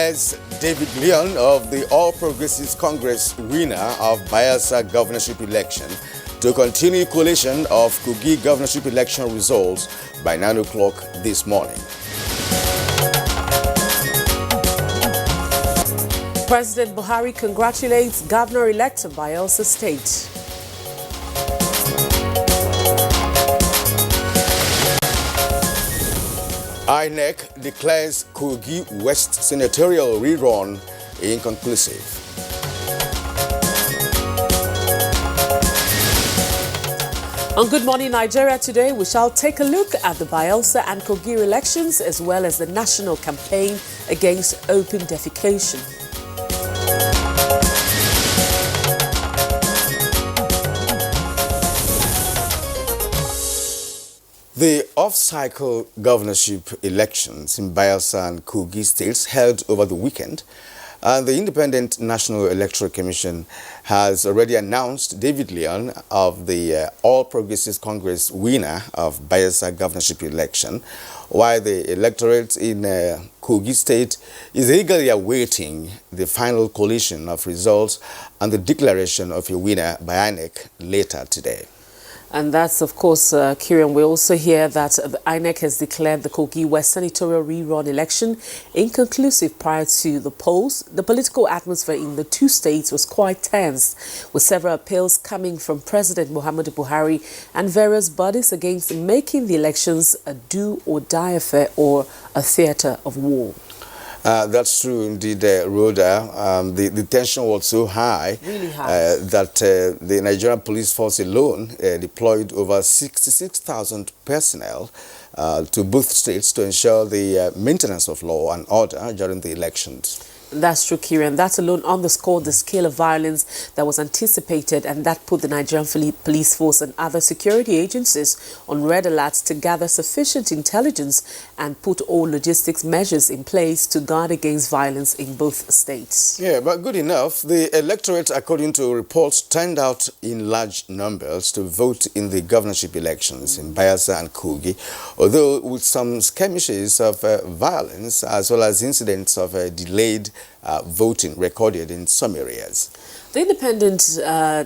declares David Leon of the All Progressives Congress winner of Bayelsa governorship election to continue collation of Kogi governorship election results by 9 o'clock this morning. President Buhari congratulates Governor-elect of Bayelsa State. INEC declares Kogi West senatorial rerun inconclusive. On Good Morning Nigeria today, we shall take a look at the Bayelsa and Kogi elections as well as the national campaign against open defecation. The off-cycle governorship elections in Bayelsa and Kogi states held over the weekend, and the Independent National Electoral Commission has already announced David Leon of the All Progressives Congress winner of Bayelsa governorship election, while the electorate in Kogi State is eagerly awaiting the final collation of results and the declaration of a winner by INEC later today. And that's, of course, Kieran, we also hear that the INEC has declared the Kogi West senatorial rerun election inconclusive prior to the polls. The political atmosphere in the two states was quite tense, with several appeals coming from President Muhammadu Buhari and various bodies against making the elections a do-or-die affair or a theatre of war. That's true indeed, Rhoda. The tension was so high, really high. That the Nigerian police force alone deployed over 66,000 personnel to both states to ensure the maintenance of law and order during the elections. That's true, Kieran. That alone underscored the scale of violence that was anticipated, and that put the Nigerian police force and other security agencies on red alert to gather sufficient intelligence and put all logistics measures in place to guard against violence in both states. Yeah, but good enough. The electorate, according to reports, turned out in large numbers to vote in the governorship elections in Bayelsa and Kogi, although with some skirmishes of violence as well as incidents of delayed voting recorded in some areas. The Independent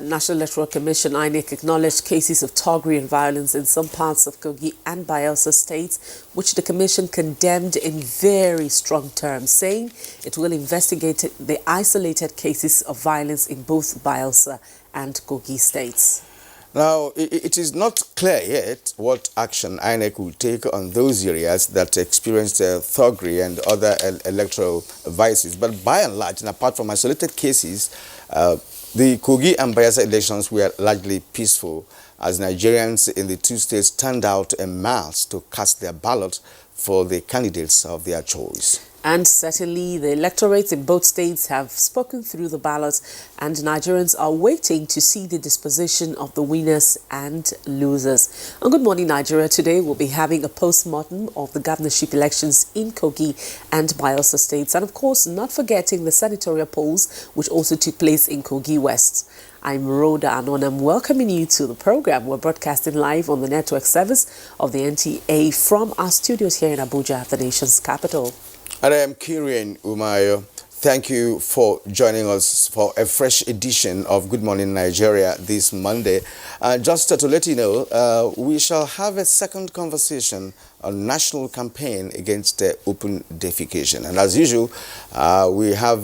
National Electoral Commission, INEC, acknowledged cases of thuggery and violence in some parts of Kogi and Bayelsa states, which the Commission condemned in very strong terms, saying it will investigate the isolated cases of violence in both Bayelsa and Kogi states. Now, it is not clear yet what action INEC will take on those areas that experienced thuggery and other electoral vices. But by and large, and apart from isolated cases, the Kogi and Bayelsa elections were largely peaceful, as Nigerians in the two states turned out en masse to cast their ballot for the candidates of their choice. And certainly the electorates in both states have spoken through the ballots, and Nigerians are waiting to see the disposition of the winners and losers. On Good Morning Nigeria today, we'll be having a postmortem of the governorship elections in Kogi and Bayelsa states, and of course not forgetting the senatorial polls which also took place in Kogi West. I'm Rhoda and I'm welcoming you to the program. We're broadcasting live on the network service of the NTA from our studios here in Abuja, the nation's capital. And I am Kieran Umayo. Thank you for joining us for a fresh edition of Good Morning Nigeria this Monday. Just to let you know, we shall have a second conversation on national campaign against open defecation. And as usual, we have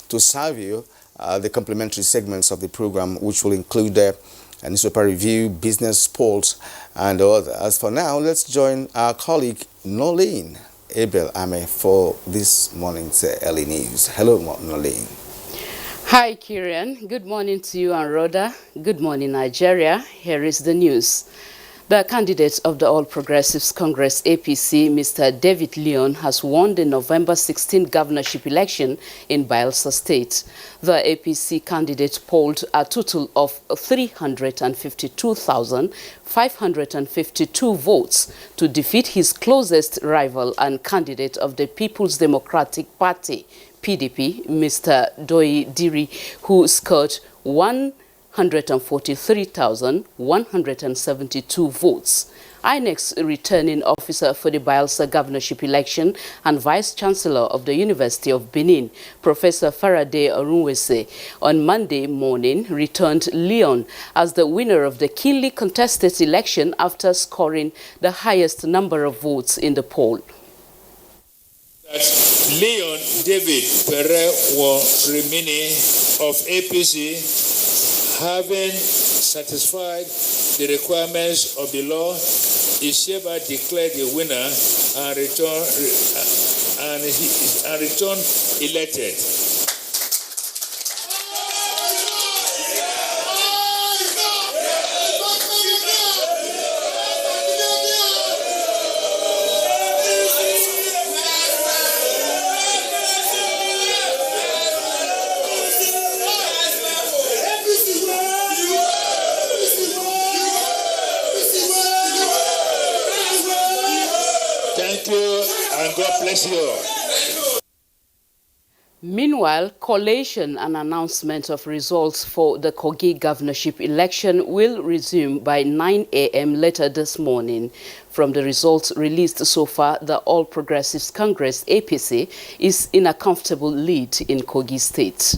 to serve you the complementary segments of the program, which will include a newspaper review, business, sports, and others. For now, let's join our colleague Nolene Abel Ame for this morning's early news. Hello, Nolene. Hi, Kieran. Good morning to you and Rhoda. Good morning, Nigeria. Here is the news. The candidate of the All Progressives Congress, APC, Mr. David Leon, has won the November 16 governorship election in Bayelsa State. The APC candidate polled a total of 352,552 votes to defeat his closest rival and candidate of the People's Democratic Party, PDP, Mr. Doi Diri, who scored 143,172 votes. INEC's returning officer for the Bayelsa governorship election and Vice-Chancellor of the University of Benin, Professor Faraday Orunwese, on Monday morning returned Leon as the winner of the keenly contested election after scoring the highest number of votes in the poll. Leon David Pere Rimini of APC, having satisfied the requirements of the law, is hereby declared the winner and returned elected. Thank you, and God bless you. Meanwhile, collation and announcement of results for the Kogi governorship election will resume by 9 a.m. later this morning. From the results released so far, the All Progressives Congress, APC, is in a comfortable lead in Kogi State.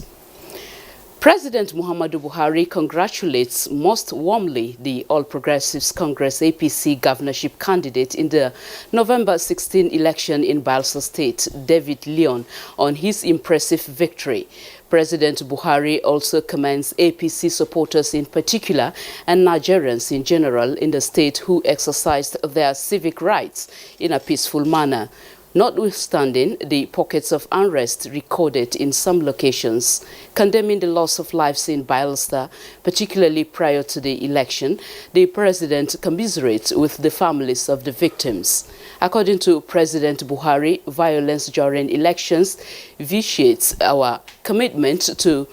President Muhammadu Buhari congratulates most warmly the All Progressives Congress APC governorship candidate in the November 16 election in Bayelsa State, David Leon, on his impressive victory. President Buhari also commends APC supporters in particular and Nigerians in general in the state who exercised their civic rights in a peaceful manner, notwithstanding the pockets of unrest recorded in some locations. Condemning the loss of lives in Bayelsa, particularly prior to the election, the president commiserates with the families of the victims. According to President Buhari, violence during elections vitiates our commitment to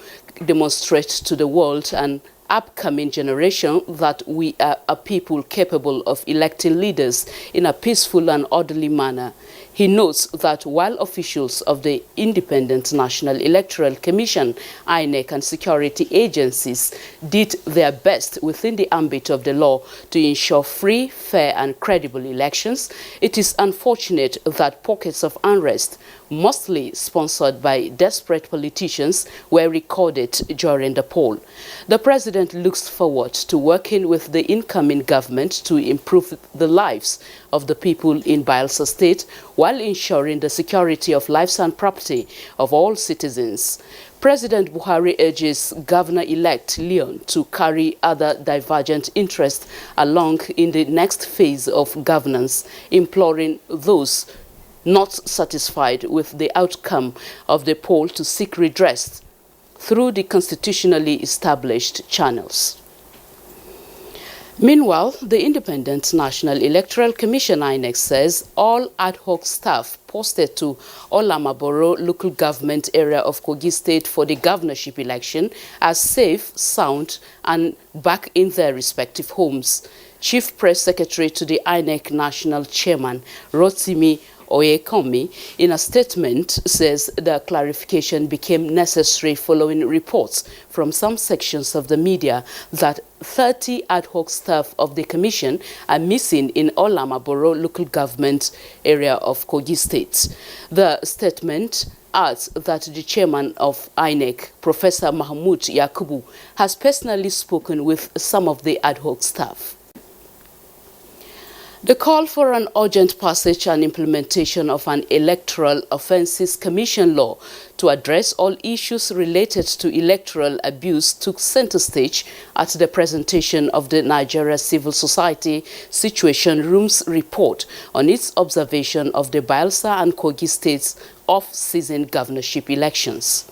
demonstrate to the world and upcoming generation that we are a people capable of electing leaders in a peaceful and orderly manner. He notes that while officials of the Independent National Electoral Commission, INEC, and security agencies did their best within the ambit of the law to ensure free, fair, and credible elections, it is unfortunate that pockets of unrest, mostly sponsored by desperate politicians, were recorded during the poll. The president looks forward to working with the incoming government to improve the lives of the people in Bayelsa State while ensuring the security of lives and property of all citizens. President Buhari urges Governor-elect Leon to carry other divergent interests along in the next phase of governance, imploring those not satisfied with the outcome of the poll to seek redress through the constitutionally established channels. Meanwhile, the Independent National Electoral Commission INEC says all ad hoc staff posted to Olamaboro local government area of Kogi State for the governorship election are safe, sound, and back in their respective homes. Chief Press Secretary to the INEC National Chairman, Rotimi Oyekomi, in a statement, says the clarification became necessary following reports from some sections of the media that 30 ad hoc staff of the commission are missing in Olamaboro local government area of Kogi State. The statement adds that the chairman of INEC, Professor Mahmoud Yakubu, has personally spoken with some of the ad hoc staff. The call for an urgent passage and implementation of an Electoral Offences Commission law to address all issues related to electoral abuse took center stage at the presentation of the Nigeria Civil Society Situation Room's report on its observation of the Bayelsa and Kogi states' off-season governorship elections.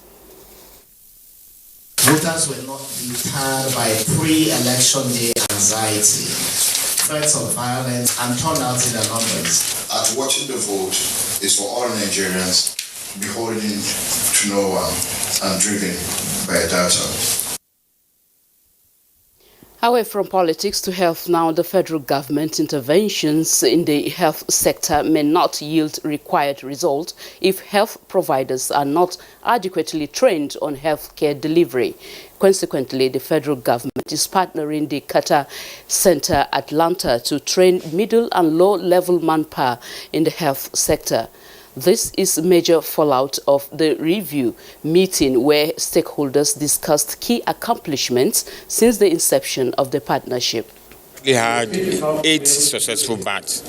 Voters were not deterred by pre-election day anxiety, threats of violence, and turnout in their numbers. At watching the vote is for all Nigerians, beholden to no one and driven by data. Away from politics to health now, the federal government interventions in the health sector may not yield required results if health providers are not adequately trained on healthcare delivery. Consequently, the federal government is partnering the Qatar Center Atlanta to train middle and low-level manpower in the health sector. This is a major fallout of the review meeting where stakeholders discussed key accomplishments since the inception of the partnership. We had 8 successful bats.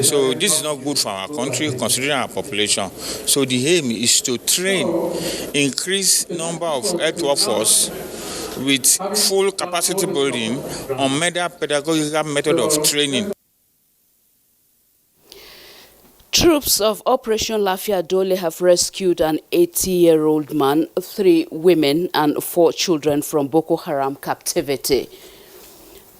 So this is not good for our country considering our population. So the aim is to train, increase number of health workforce with full capacity building on pedagogical method of training. Troops of Operation Lafia Dole have rescued an 80-year-old man, 3 women and 4 children from Boko Haram captivity.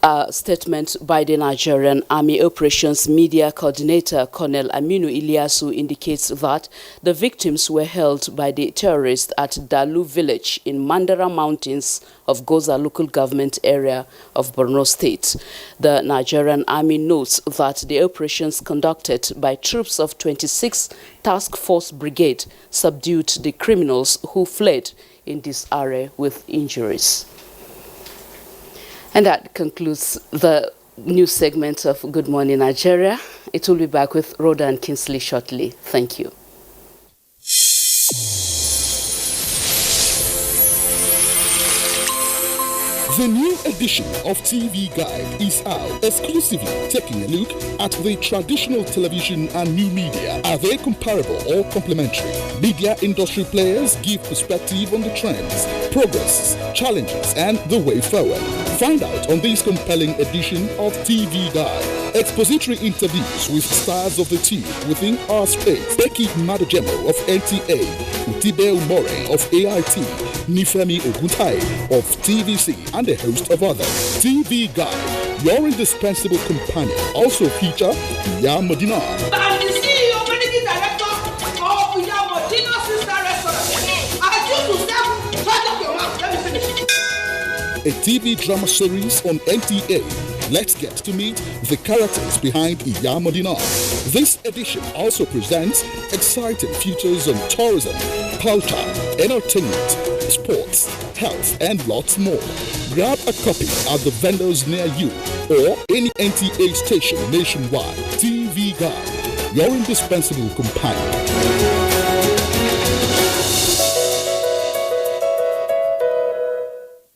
A statement by the Nigerian Army Operations Media Coordinator, Colonel Aminu Ilyasu, indicates that the victims were held by the terrorists at Dalu village in Mandara Mountains of Goza local government area of Borno State. The Nigerian Army notes that the operations conducted by troops of 26th Task Force Brigade subdued the criminals who fled in this area with injuries. And that concludes the news segment of Good Morning Nigeria. It will be back with Rhoda and Kingsley shortly. Thank you. The new edition of TV Guide is out, exclusively taking a look at the traditional television and new media. Are they comparable or complementary? Media industry players give perspective on the trends, progress, challenges, and the way forward. Find out on this compelling edition of TV Guide. Expository interviews with stars of the team within our space. Becky Madojemo of NTA, Utibe Umore of AIT, Nifemi Oguntai of TVC, and a host of others. TV Guide, your indispensable companion. Also feature Iya Modina. I'm the CEO, managing director of Iya Modina Sister Restaurant. I choose to serve. Shut up your mouth. Let me finish. A TV drama series on NTA. Let's get to meet the characters behind Iya Modina. This edition also presents exciting features on tourism, culture, entertainment, sports, health, and lots more. Grab a copy at the vendors near you or any NTA station nationwide. TV Guide, your indispensable companion.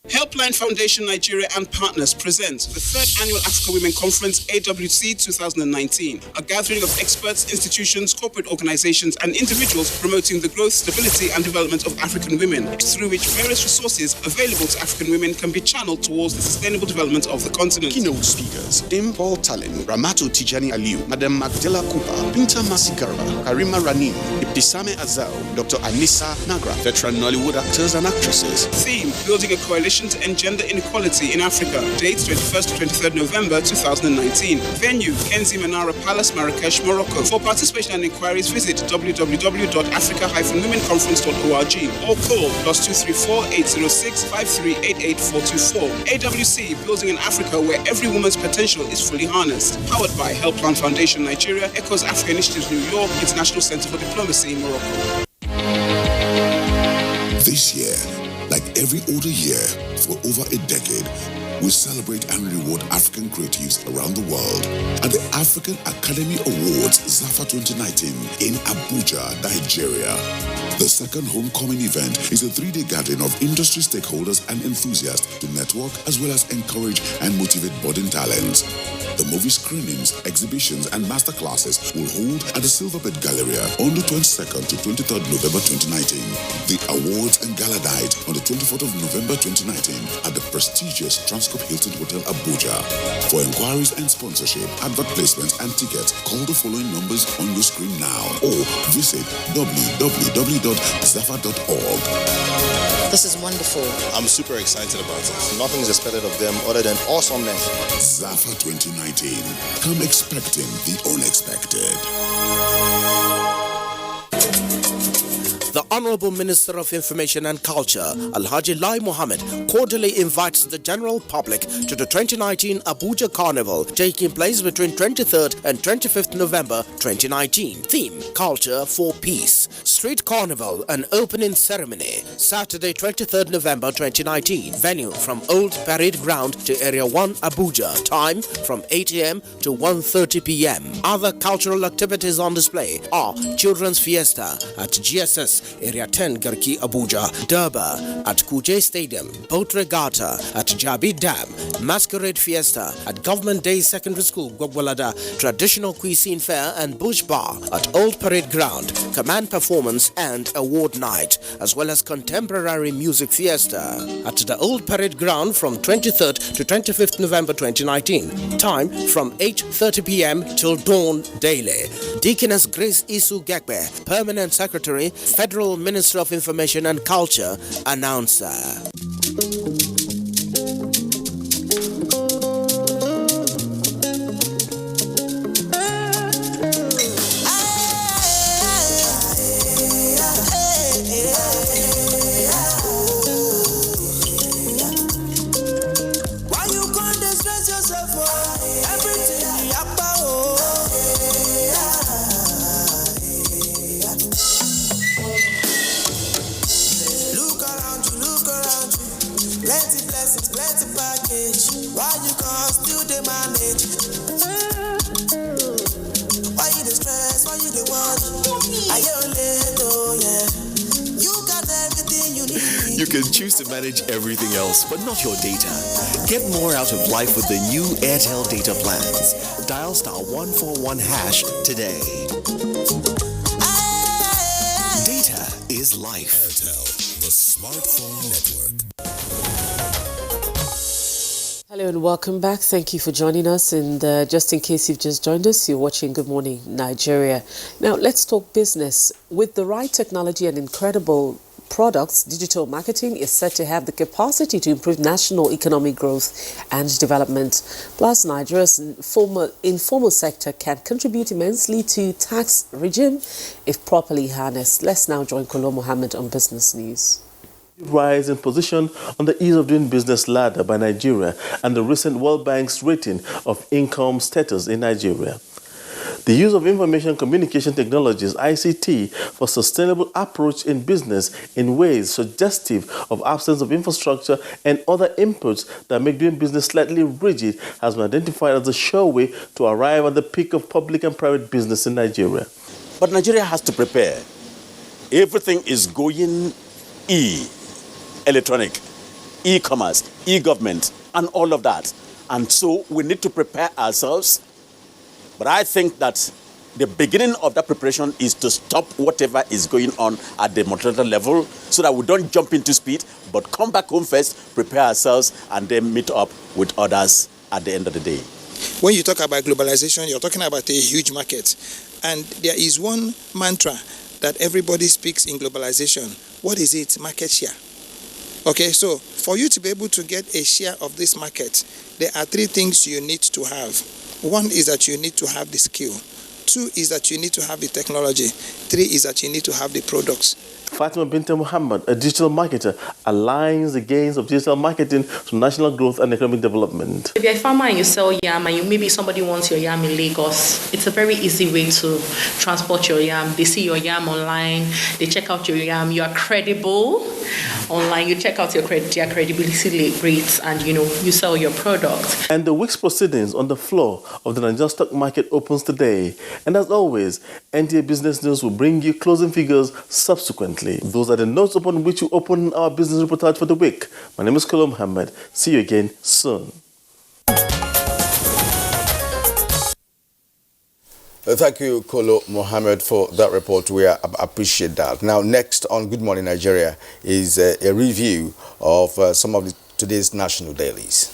Helpline Foundation Nigeria and partners present the 3rd Annual African Women Conference AWC 2019, a gathering of experts, institutions, corporate organizations, and individuals promoting the growth, stability, and development of African women, through which various resources available to African women can be channeled towards the sustainable development of the continent. Keynote speakers: Dame Paul Talin, Ramato Tijani Aliu, Madam Magdala Cooper, Binta Masigarba, Karima Ranim, Ibtisame Azao, Dr. Anissa Nagra, veteran Nollywood actors and actresses. Theme: Building a Coalition to End Gender Inequality in Africa. Dates: 21st to 23rd November 2019. Venue: Kenzi Manara Palace, Marrakesh, Morocco. For participation and inquiries, visit www.africa-womenconference.org or call +234 806 5388424. AWC, building an Africa where every woman's potential is fully harnessed. Powered by Helpline Foundation Nigeria, Echoes Africa Initiatives New York, International Center for Diplomacy in Morocco. This year, like every other year, for over a decade, we celebrate and reward African creatives around the world at the African Academy Awards ZAFA 2019 in Abuja, Nigeria. The second homecoming event is a 3-day gathering of industry stakeholders and enthusiasts to network as well as encourage and motivate budding talents. The movie screenings, exhibitions, and masterclasses will hold at the Silverbird Galleria on the 22nd to 23rd November 2019. The awards and gala night on the 24th of November 2019 at the prestigious Transcorp Hilton Hotel Abuja. For inquiries and sponsorship, advert placements, and tickets, call the following numbers on your screen now or visit www.zafa.org. This is wonderful. I'm super excited about this. Nothing is expected of them other than awesomeness. ZAFA 2019. Come expecting the unexpected. The Honorable Minister of Information and Culture, Alhaji Lai Mohammed, cordially invites the general public to the 2019 Abuja Carnival, taking place between 23rd and 25th November 2019. Theme: Culture for Peace. Street Carnival and opening ceremony, Saturday 23rd November 2019. Venue from Old Parade Ground to Area 1 Abuja. Time from 8 a.m. to 1:30 p.m. Other cultural activities on display are Children's Fiesta at GSS Area 10 Garki Abuja, Durbar at Kuje Stadium, Boat Regatta at Jabi Dam, Masquerade Fiesta at Government Day Secondary School Gwagwalada, Traditional Cuisine Fair and Bush Bar at Old Parade Ground, Command Performance and Award Night, as well as Contemporary Music Fiesta at the Old Parade Ground from 23rd to 25th November 2019. Time from 8:30 p.m. till dawn daily. Deaconess Grace Isu Gekbe, Permanent Secretary, Federal Minister of Information and Culture, announcer. You can choose to manage everything else, but not your data. Get more out of life with the new Airtel data plans. Dial *141# today. Data is life. Airtel, the smartphone network. Hello and welcome back. Thank you for joining us. And just in case you've just joined us, you're watching Good Morning Nigeria. Now let's talk business. With the right technology and incredible products, digital marketing is said to have the capacity to improve national economic growth and development. Plus, Nigeria's informal sector can contribute immensely to tax regime if properly harnessed. Let's now join Kolo Mohammed on Business News. Rise in position on the ease of doing business ladder by Nigeria and the recent World Bank's rating of income status in Nigeria. The use of information communication technologies, ICT, for sustainable approach in business in ways suggestive of absence of infrastructure and other inputs that make doing business slightly rigid has been identified as a sure way to arrive at the peak of public and private business in Nigeria. But Nigeria has to prepare. Everything is going electronic, e-commerce, e-government, and all of that. And so we need to prepare ourselves. But I think that the beginning of that preparation is to stop whatever is going on at the multilateral level so that we don't jump into speed, but come back home first, prepare ourselves, and then meet up with others at the end of the day. When you talk about globalization, you're talking about a huge market. And there is one mantra that everybody speaks in globalization. What is it? Market share. Okay, so for you to be able to get a share of this market, there are three things you need to have. One is that you need to have the skill. Two is that you need to have the technology. Three is that you need to have the products. Fatima Binta Muhammad, a digital marketer, aligns the gains of digital marketing to national growth and economic development. If you're a farmer and you sell yam and maybe somebody wants your yam in Lagos, it's a very easy way to transport your yam. They see your yam online, they check out your yam, you are credible online, you check out your credibility rates and you sell your product. And the week's proceedings on the floor of the Nigerian stock market opens today. And as always, NTA Business News will bring you closing figures subsequently. Those are the notes upon which we open our business reportage for the week. My name is Kolo Mohammed. See you again soon. Thank you, Kolo Mohammed, for that report. We appreciate that. Now, next on Good Morning Nigeria is a review of some of today's national dailies.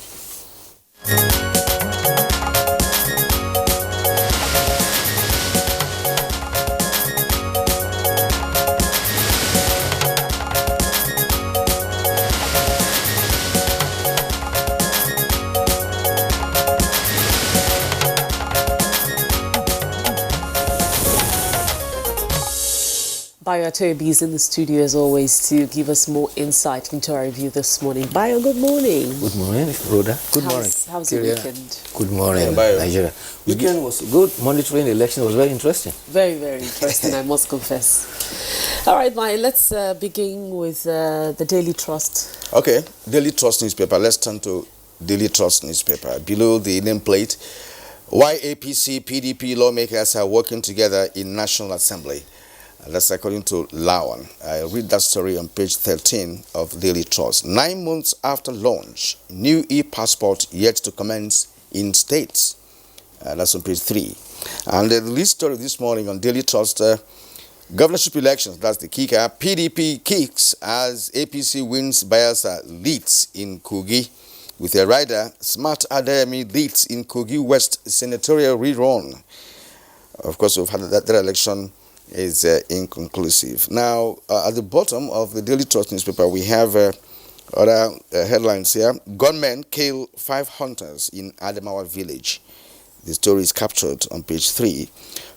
Bayo Atoyebi is in the studio as always to give us more insight into our review this morning. Bayo, good morning. Good morning, Rhoda. Good morning. How's the weekend? Good morning, Bayo. Nigeria. Weekend was good. Monitoring the election was very interesting. Very, very interesting, I must confess. All right, Bayo, let's begin with the Daily Trust. Okay, Daily Trust newspaper. Let's turn to Daily Trust newspaper. Below the nameplate, why APC, PDP lawmakers are working together in National Assembly. That's according to Lawan. I read that story on page 13 of Daily Trust. 9 months after launch, new e-passport yet to commence in states. That's on page 3. And the lead story this morning on Daily Trust, governorship elections, that's the kicker. PDP kicks as APC wins Bayelsa, leads in Kogi. With a rider, Smart Adeyemi leads in Kogi West senatorial rerun. Of course, we've had that election is inconclusive. Now, at the bottom of the Daily Trust newspaper, we have other headlines here. Gunmen kill 5 hunters in Adamawa village. The story is captured on page 3.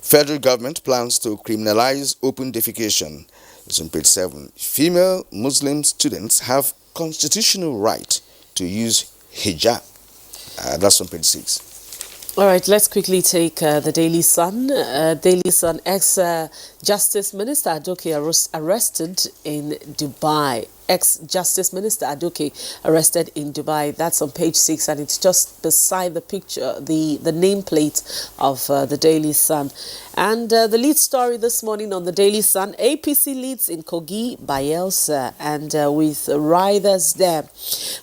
Federal government plans to criminalize open defecation. It's on page 7. Female Muslim students have constitutional right to use hijab. That's on page 6. All right, let's quickly take the Daily Sun. Daily Sun, ex-Justice Minister Adoke arrested in Dubai. Ex-Justice Minister Adoke arrested in Dubai. That's on page 6, and it's just beside the picture, the nameplate of the Daily Sun. And the lead story this morning on the Daily Sun, APC leads in Kogi, Bayelsa, and with riders there.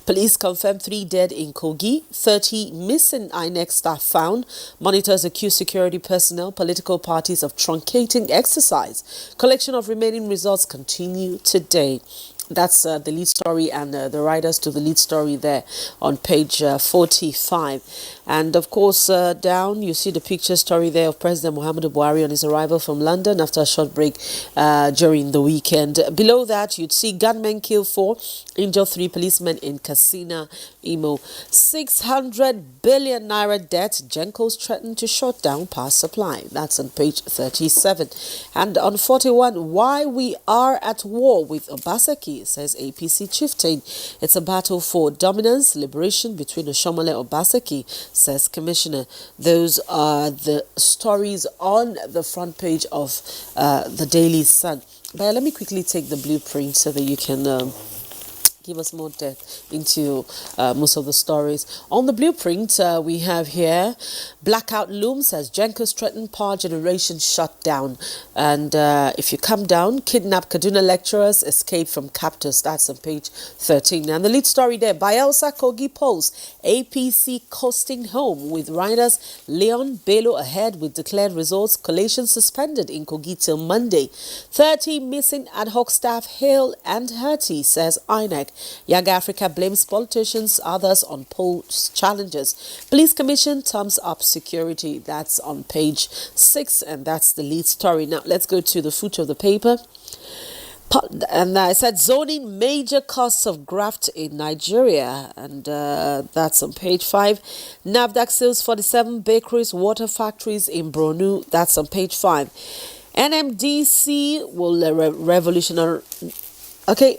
Police confirm 3 dead in Kogi, 30 missing INEC staff found. Monitors accuse security personnel, political parties of truncating exercise. Collection of remaining results continue today. That's the lead story and the riders to the lead story there on page 45. And of course, down you see the picture story there of President Muhammadu Buhari on his arrival from London after a short break during the weekend. Below that, you'd see gunmen kill 4, injure 3 policemen in Katsina, Imo. 600 billion naira debt. Gencos threatened to shut down power supply. That's on page 37. And on 41, why we are at war with Obaseki, says APC chieftain. It's a battle for dominance, liberation between Oshomole and Obaseki, says Commissioner. Those are the stories on the front page of the Daily Sun. But let me quickly take the blueprint so that you can give us more depth into most of the stories. On the blueprint, we have here, blackout looms as Gencos threatened power generation shut down. And if you come down, kidnapped Kaduna lecturers escape from captors. That's on page 13. And the lead story there, Bayelsa Kogi polls, APC coasting home with riders. Leon Bello ahead with declared results. Collation suspended in Kogi till Monday. 30 missing ad hoc staff hail and hurty, says INEC. Young Africa blames politicians, others on poll challenges. Police Commission thumbs up security. That's on page 6, and that's the lead story. Now, let's go to the footer of the paper. And I said zoning major costs of graft in Nigeria, and that's on page 5. NAFDAC sales 47 bakeries, water factories in Bronu. That's on page 5. NMDC will revolutionary. Okay.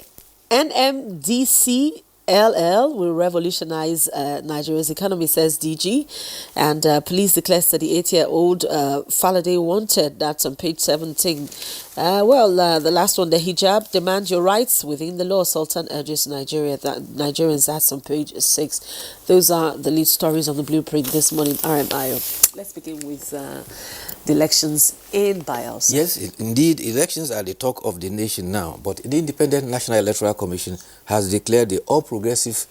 NMDC LL will revolutionize Nigeria's economy, says DG. And police declares 38-year-old Faladay wanted. That's on page 17. The last one, the hijab, demand your rights within the law. Sultan urges Nigerians. That's on page 6. Those are the lead stories on the blueprint this morning. RMIO. Let's begin with the elections in Bayelsa. Yes, indeed, elections are the talk of the nation now. But the Independent National Electoral Commission has declared the All Progressive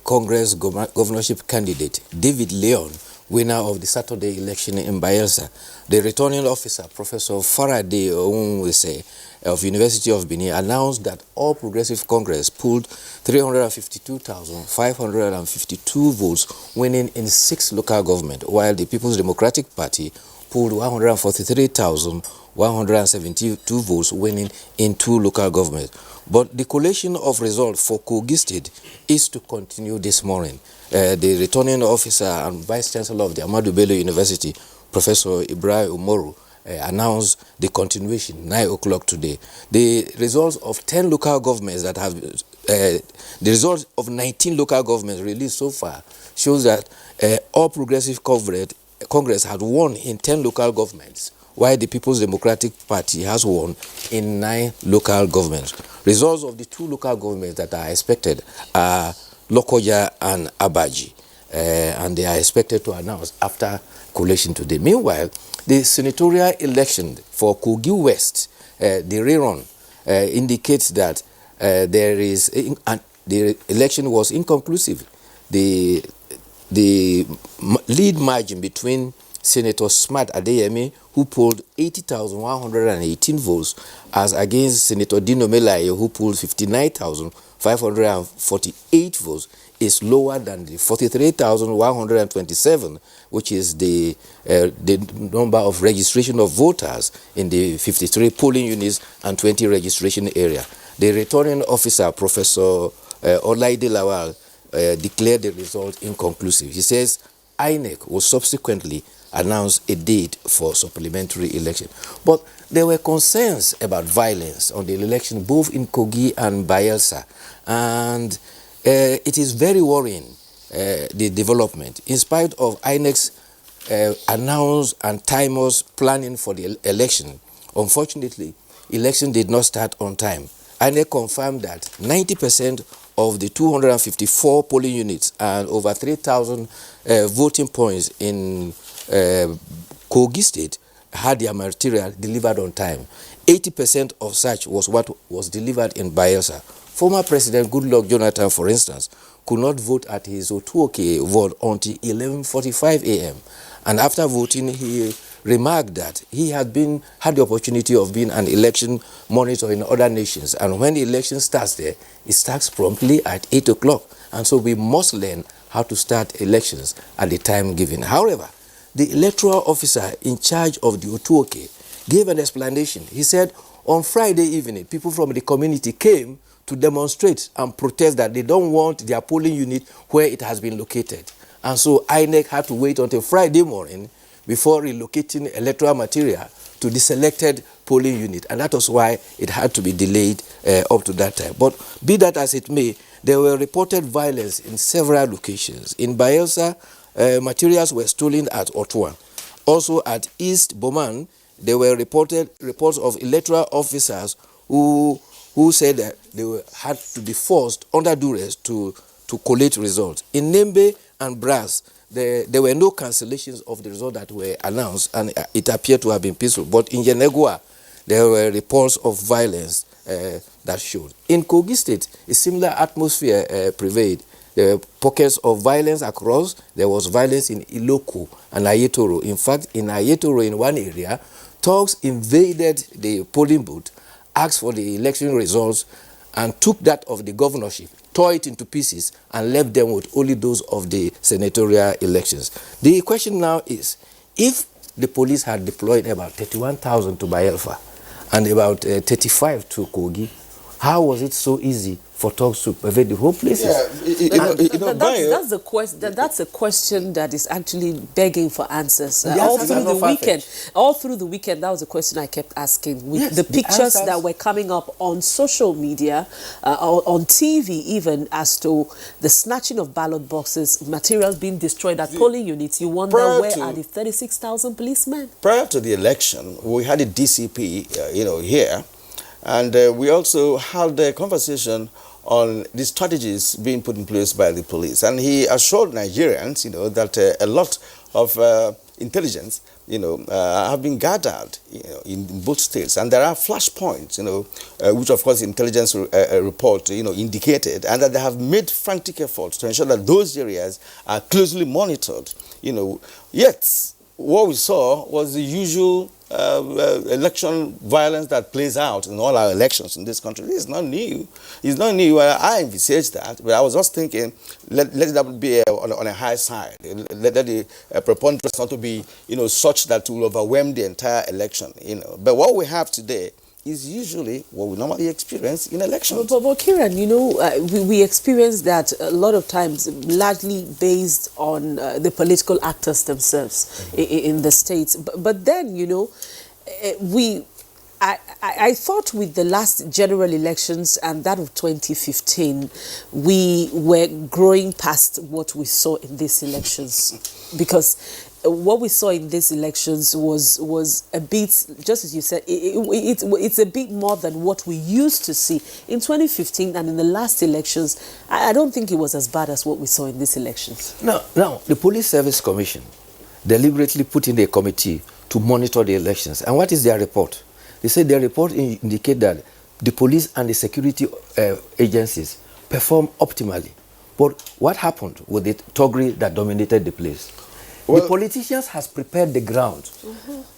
Congress governorship candidate, David Leon, winner of the Saturday election in Bayelsa. The returning officer, Professor Faraday Ounwese of University of Benin, announced that All Progressive Congress pulled 352,552 votes, winning in 6 local governments, while the People's Democratic Party pulled 143,172 votes, winning in 2 local governments. But the collation of results for Kogi State is to continue this morning. The returning officer and Vice Chancellor of the Ahmadu Bello University, Professor Ibrahim Umoru, announced the continuation, 9 o'clock today. The results of 10 local governments that have, the results of 19 local governments released so far shows that All Progressive Congress had won in 10 local governments, while the People's Democratic Party has won in 9 local governments. Results of the 2 local governments that are expected are Lokoja and Abuja, and they are expected to announce after collation today. Meanwhile, the senatorial election for Kogi West, the rerun, indicates that the election was inconclusive. The lead margin between Senator Smart Adeyemi, who polled 80,118 votes, as against Senator Dino Melaye, who polled 59,548 votes, is lower than the 43,127, which is the number of registration of voters in the 53 polling units and 20 registration area. The returning officer, Professor Olaide Lawal, declared the result inconclusive. He says INEC will subsequently announce a date for supplementary election. But there were concerns about violence on the election both in Kogi and Bayelsa, and it is very worrying, the development. In spite of INEC's announced and timers planning for the election, unfortunately, election did not start on time. INEC confirmed that 90% of the 254 polling units and over 3,000 voting points in Kogi State had their material delivered on time. 80% of such was what was delivered in Bayelsa. Former President Goodluck Jonathan, for instance, could not vote at his Otuoke vote until 11:45 a.m. And after voting, he remarked that he had the opportunity of being an election monitor in other nations. And when the election starts there, it starts promptly at 8 o'clock. And so we must learn how to start elections at the time given. However, the electoral officer in charge of the Otuoke gave an explanation. He said on Friday evening, people from the community came to demonstrate and protest that they don't want their polling unit where it has been located. And so INEC had to wait until Friday morning before relocating electoral material to the selected polling unit. And that was why it had to be delayed up to that time. But be that as it may, there were reported violence in several locations. In Bayelsa, materials were stolen at Ottawa. Also at East Boman, there were reports of electoral officers who said that they had to be forced under duress to collate results. In Nembe and Brass, there were no cancellations of the results that were announced, and it appeared to have been peaceful. But in Yenegua, there were reports of violence that showed. In Kogi State, a similar atmosphere prevailed. There were pockets of violence across. There was violence in Iloko and Ayetoro. In fact, in Ayetoro, in one area, thugs invaded the polling booth, asked for the election results, and took that of the governorship, tore it into pieces, and left them with only those of the senatorial elections. The question now is, if the police had deployed about 31,000 to Bayelsa and about 35 to Kogi, how was it so easy for thugs to pervade the whole places? That's a question that is actually begging for answers. All through the weekend, that was a question I kept asking. With the pictures that were coming up on social media, on TV even, as to the snatching of ballot boxes, materials being destroyed at polling units, you wonder where are the 36,000 policemen? Prior to the election, we had a DCP, here, and we also held a conversation on the strategies being put in place by the police. And he assured Nigerians, that a lot of intelligence, have been gathered, in both states. And there are flashpoints, which of course intelligence report, indicated, and that they have made frantic efforts to ensure that those areas are closely monitored, Yet, what we saw was the usual election violence that plays out in all our elections in this country. This is not new. It's not new. I envisaged that, but I was just thinking, let that be on a high side. Let the preponderance not to be, such that will overwhelm the entire election. But what we have today is usually what we normally experience in elections. But Kiran, we experience that a lot of times, largely based on the political actors themselves in the states. But then, I thought with the last general elections and that of 2015, we were growing past what we saw in these elections, because what we saw in these elections was a bit, just as you said, it's a bit more than what we used to see in 2015 and in the last elections. I don't think it was as bad as what we saw in these elections. No, the Police Service Commission deliberately put in a committee to monitor the elections. And what is their report? They said their report indicate that the police and the security agencies perform optimally. But what happened with the thuggery that dominated the place? Well, the politicians has prepared the ground.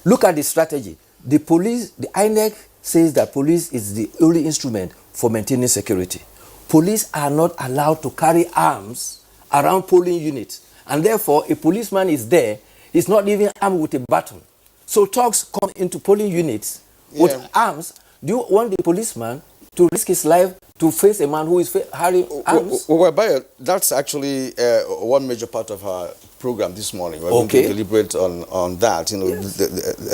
Look at the strategy. The police, the INEC says that police is the only instrument for maintaining security. Police are not allowed to carry arms around polling units. And therefore, a policeman is there, he's not even armed with a baton. So thugs come into polling units with arms. Do you want the policeman to risk his life to face a man who is carrying arms? Well, Bayo, that's actually one major part of our program this morning. We're going to deliberate on that,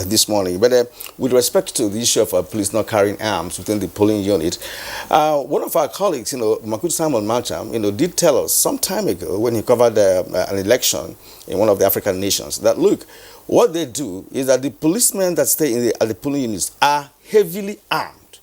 this morning. But with respect to the issue of police not carrying arms within the polling unit, one of our colleagues, Makutu Simon Macham, did tell us some time ago when he covered an election in one of the African nations that, look, what they do is that the policemen that stay at the polling units are heavily armed.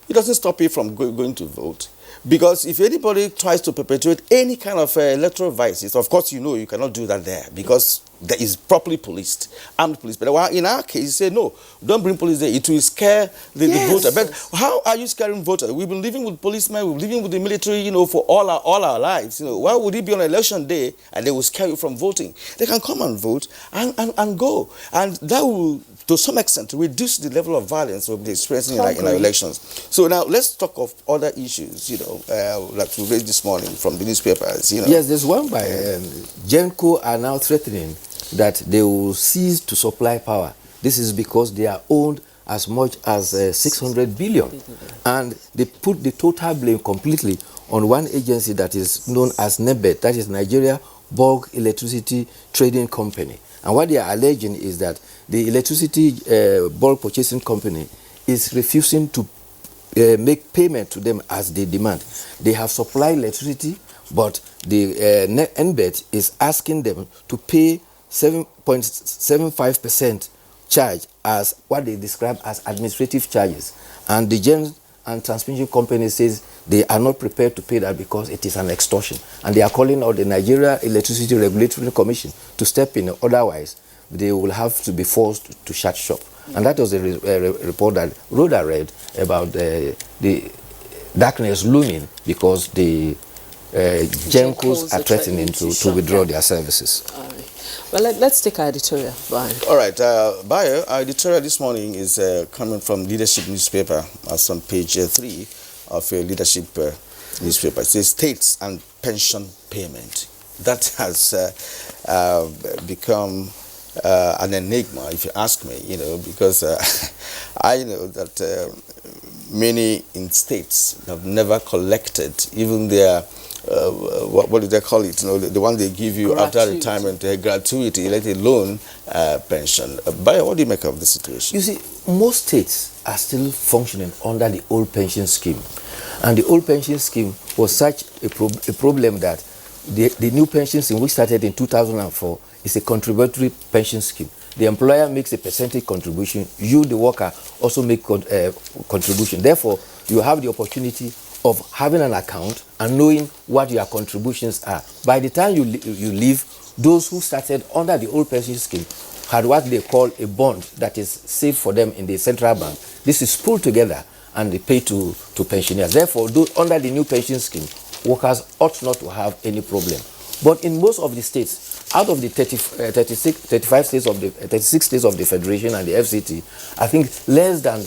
It doesn't stop you from going to vote. Because if anybody tries to perpetuate any kind of electoral vices, of course, you cannot do that there because that is properly policed, armed police. But in our case, you say, no, don't bring police there. It will scare the voter. But how are you scaring voters? We've been living with policemen, we've been living with the military, for all our lives. Why would it be on election day and they will scare you from voting? They can come and vote and go. And that will, to some extent, reduce the level of violence we'll be experiencing in our elections. So now let's talk of other issues, like we raised this morning from the newspapers. Yes, there's one by Genco are now threatening that they will cease to supply power. This is because they are owned as much as 600 billion. And they put the total blame completely on one agency that is known as NEBET, that is Nigeria Bulk Electricity Trading Company. And what they are alleging is that the electricity bulk purchasing company is refusing to make payment to them as they demand. They have supplied electricity, but the NBET is asking them to pay 7.75% charge as what they describe as administrative charges. And the Gen and Transmission Company says they are not prepared to pay that because it is an extortion. And they are calling out the Nigeria Electricity Regulatory Commission to step in. Otherwise, they will have to be forced to shut shop. And that was a report that Rhoda read about the darkness looming because the Gencos are threatening to withdraw their services. All right. Well, let's take our editorial. Bye. All right. Bayo, our editorial this morning is coming from Leadership newspaper, on page 3 of a Leadership newspaper. It says States and Pension Payment. That has become an enigma, if you ask me, because I know that many in states have never collected even their what do they call it? The one they give you after retirement, gratuity, let alone pension. Bayo, what do you make of the situation? You see, most states are still functioning under the old pension scheme. And the old pension scheme was such a problem that the new pension scheme, which started in 2004, is a contributory pension scheme. The employer makes a percentage contribution. You, the worker, also make contribution. Therefore, you have the opportunity of having an account and knowing what your contributions are. By the time you leave, those who started under the old pension scheme had what they call a bond that is saved for them in the central bank. This is pulled together and they pay to pensioners. Therefore, those under the new pension scheme, workers ought not to have any problem. But in most of the states, out of the 36 states of the Federation and the FCT, I think less than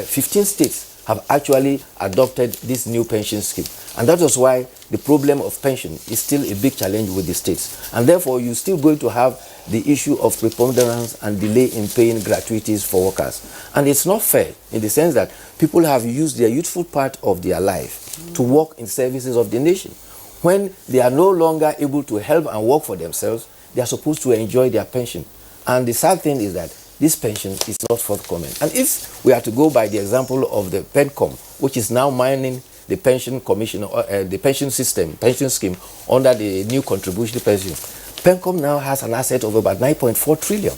15 states have actually adopted this new pension scheme. And that is why the problem of pension is still a big challenge with the states. And therefore, you're still going to have the issue of preponderance and delay in paying gratuities for workers. And it's not fair in the sense that people have used their youthful part of their life to work in services of the nation. When they are no longer able to help and work for themselves, they are supposed to enjoy their pension. And the sad thing is that this pension is not forthcoming. And if we are to go by the example of the PENCOM, which is now mining the pension commission, the pension system, pension scheme under the new contributory pension, PENCOM now has an asset of about 9.4 trillion.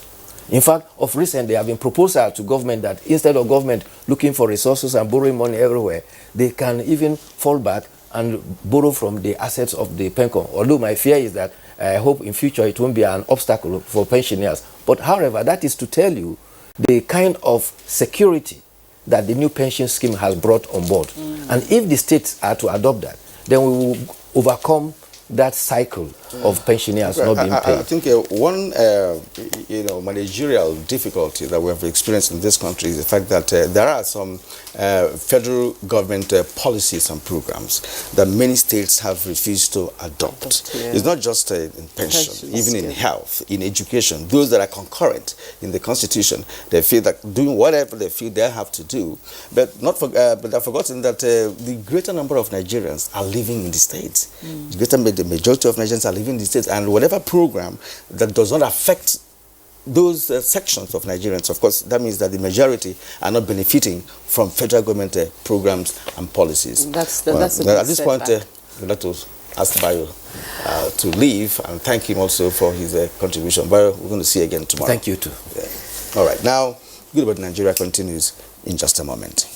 In fact, of recent, there have been proposals to government that instead of government looking for resources and borrowing money everywhere, they can even fall back and borrow from the assets of the PENCOM. Although my fear is that I hope in future it won't be an obstacle for pensioners. But however, that is to tell you the kind of security that the new pension scheme has brought on board. And if the states are to adopt that, then we will overcome that cycle of pensioners not being paid. I think one managerial difficulty that we have experienced in this country is the fact that there are some federal government policies and programs that many states have refused to adopt. It's not just in pension, even in health, in education. Those that are concurrent in the Constitution, they feel that doing whatever they feel they have to do, but they've forgotten that the greater number of Nigerians are living in the states. The majority of Nigerians are living in the states, and whatever program that does not affect those sections of Nigerians, of course, that means that the majority are not benefiting from federal government programs and policies. That's at this point, we'd like to ask Bayo to leave and thank him also for his contribution. Bayo, we're going to see you again tomorrow. Thank you too. Yeah. All right, now, Good About Nigeria continues in just a moment.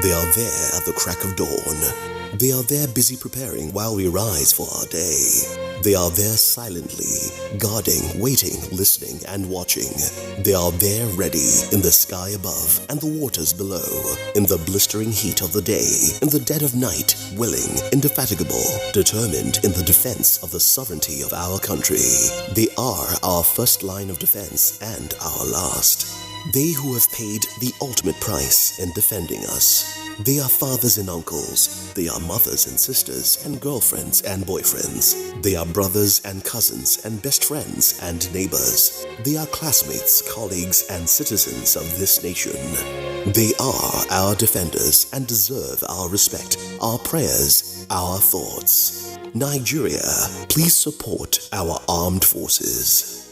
They are there at the crack of dawn. They are there busy preparing while we rise for our day. They are there silently, guarding, waiting, listening, and watching. They are there ready in the sky above and the waters below, in the blistering heat of the day, in the dead of night, willing, indefatigable, determined in the defense of the sovereignty of our country. They are our first line of defense and our last. They who have paid the ultimate price in defending us. They are fathers and uncles. They are mothers and sisters and girlfriends and boyfriends. They are brothers and cousins and best friends and neighbors. They are classmates, colleagues, and citizens of this nation. They are our defenders and deserve our respect, our prayers, our thoughts. Nigeria, please support our armed forces.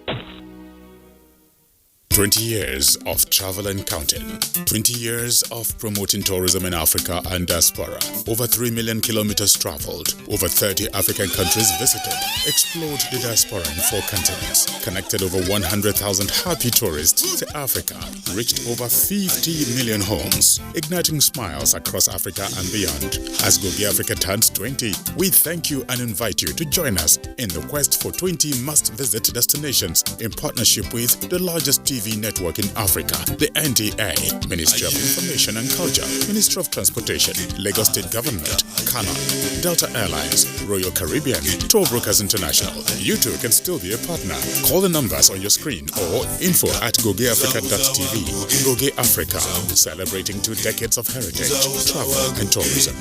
20 years of travel and counting. 20 years of promoting tourism in Africa and diaspora. Over 3 million kilometers traveled. Over 30 African countries visited. Explored the diaspora in 4 continents. Connected over 100,000 happy tourists to Africa. Reached over 50 million homes. Igniting smiles across Africa and beyond. As Gogi Africa turns 20, we thank you and invite you to join us in the quest for 20 must-visit destinations in partnership with the largest TV network in Africa, the NTA, Ministry of Information and Culture, Ministry of Transportation, Lagos State Government, Canon, Delta Airlines, Royal Caribbean, Tour Brokers International. You too can still be a partner. Call the numbers on your screen or info@gogeafrica.tv. Goge Africa, celebrating 2 decades of heritage, travel and tourism.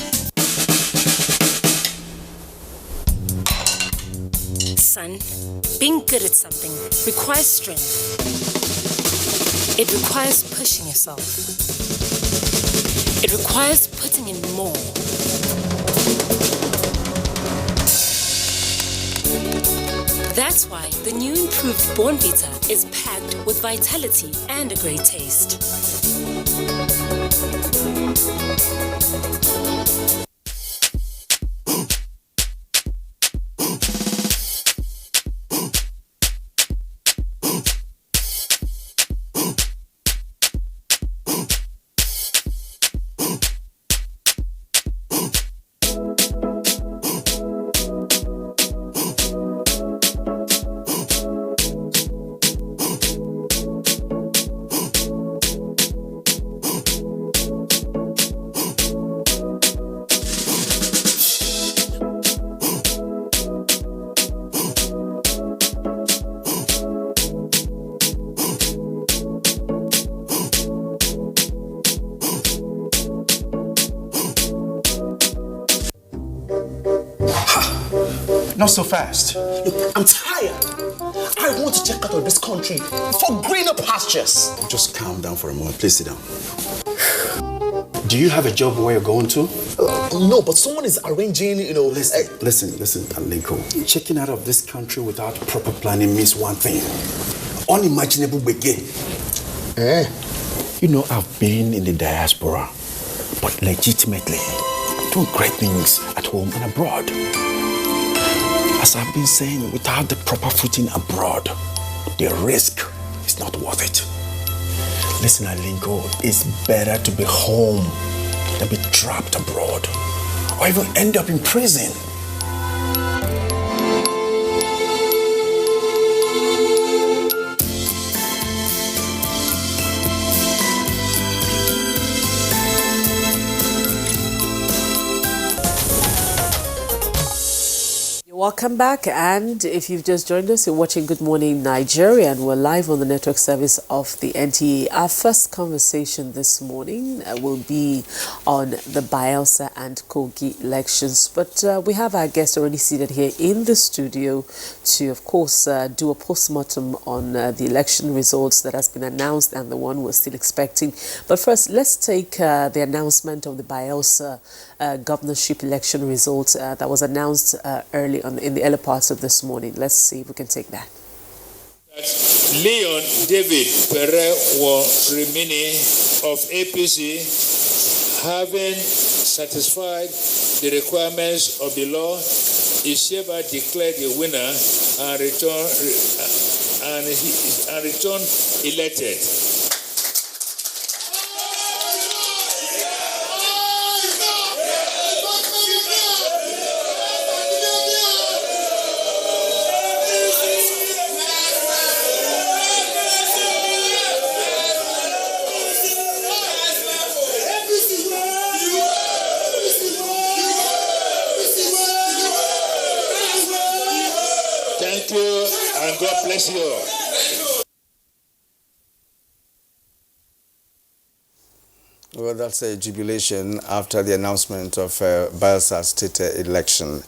Son, being good at something requires strength. It requires pushing yourself. It requires putting in more. That's why the new improved Bornvita is packed with vitality and a great taste. Not so fast. Look, I'm tired. I want to check out of this country for greener pastures. Just calm down for a moment. Please sit down. Do you have a job where you're going to? No, but someone is arranging, Listen, Aliko. Checking out of this country without proper planning means one thing. Unimaginable begin. You know, I've been in the diaspora, but legitimately doing great things at home and abroad. As I've been saying, without the proper footing abroad, the risk is not worth it. Listen, Alinko, it's better to be home than be trapped abroad or even end up in prison. Welcome back, and if you've just joined us, you're watching Good Morning Nigeria, and we're live on the network service of the NTA. Our first conversation this morning will be on the Bayelsa and Kogi elections, but we have our guest already seated here in the studio to, of course, do a postmortem on the election results that has been announced and the one we're still expecting. But first, let's take the announcement of the Bayelsa governorship election results that was announced early on in the early parts of this morning. Let's see if we can take that. Leon David Perewo Rimini of APC, having satisfied the requirements of the law, is hereby declared the winner and returned elected. Thank you, and God bless you all. Well, that's a jubilation after the announcement of Bayelsa state election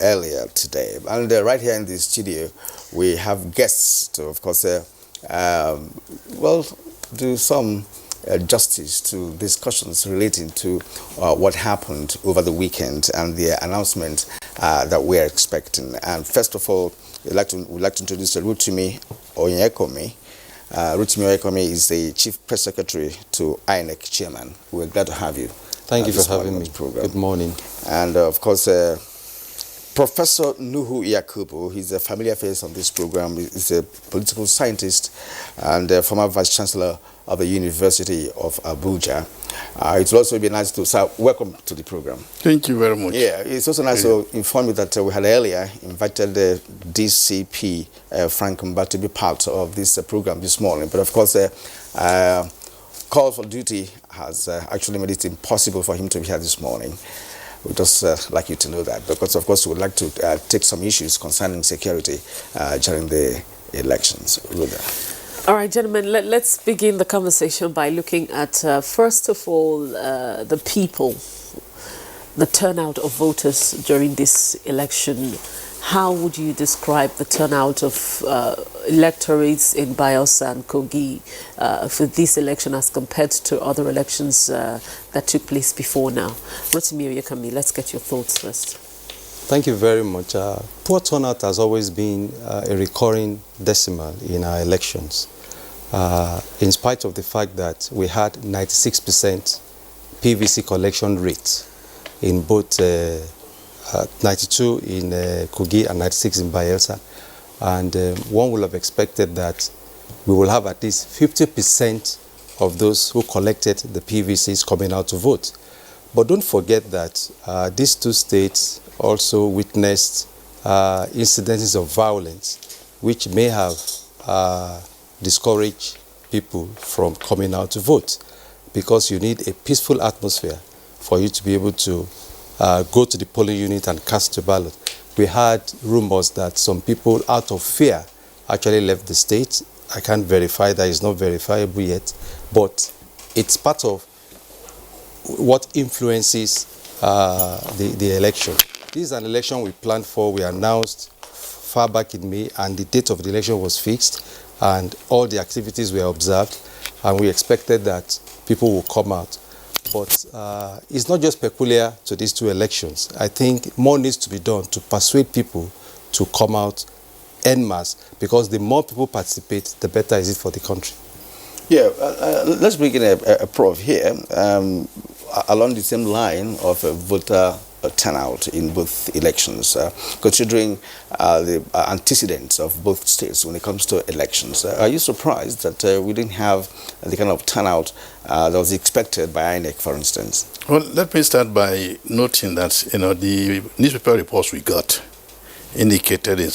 earlier today. And right here in the studio, we have guests to, of course, do some justice to discussions relating to what happened over the weekend and the announcement that we are expecting. And first of all, we'd like to introduce Rotimi Onyekomi. Rotimi Onyekomi is the Chief Press Secretary to INEC Chairman. We're glad to have you. Thank you for having me. Good morning. And of course, Professor Nuhu Yakubu, he's a familiar face on this program. He's a political scientist and former Vice Chancellor of the University of Abuja. It will also be nice to, sir, welcome to the program. Thank you very much. Yeah, it's also nice to inform you that we had earlier invited the DCP, Frank Mba, to be part of this program this morning. But of course, call for duty has actually made it impossible for him to be here this morning. We'd just like you to know that, because of course we would like to take some issues concerning security during the elections. Ruda. All right, gentlemen, let's begin the conversation by looking at, first of all, the people, the turnout of voters during this election. How would you describe the turnout of electorates in Bayelsa and Kogi for this election as compared to other elections that took place before now? Rotimi Oyekami, let's get your thoughts first. Thank you very much. Poor turnout has always been a recurring decimal in our elections, in spite of the fact that we had 96% PVC collection rate in both 92 in Kogi and 96 in Bayelsa. And one would have expected that we will have at least 50% of those who collected the PVCs coming out to vote. But don't forget that these two states also witnessed incidences of violence, which may have discouraged people from coming out to vote, because you need a peaceful atmosphere for you to be able to go to the polling unit and cast your ballot. We had rumors that some people, out of fear, actually left the state. I can't verify that, it's not verifiable yet, but it's part of what influences the election. This is an election we planned for. We announced far back in May, and the date of the election was fixed, and all the activities were observed, and we expected that people will come out. But it's not just peculiar to these two elections. I think more needs to be done to persuade people to come out en masse, because the more people participate, the better is it for the country. Yeah, let's bring in a prof here, along the same line of voter turnout in both elections, considering the antecedents of both states when it comes to elections. Are you surprised that we didn't have the kind of turnout that was expected by INEC, for instance? Well, let me start by noting that the newspaper reports we got indicated by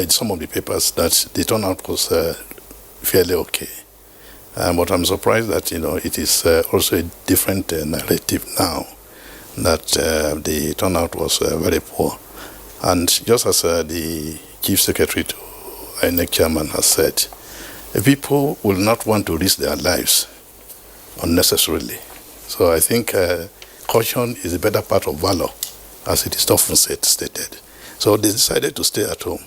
some of the papers that the turnout was fairly okay. But I'm surprised that it is also a different narrative now, that the turnout was very poor. And just as the Chief Secretary to INEC Chairman has said, people will not want to risk their lives unnecessarily. So I think caution is a better part of valor, as it is often stated. So they decided to stay at home.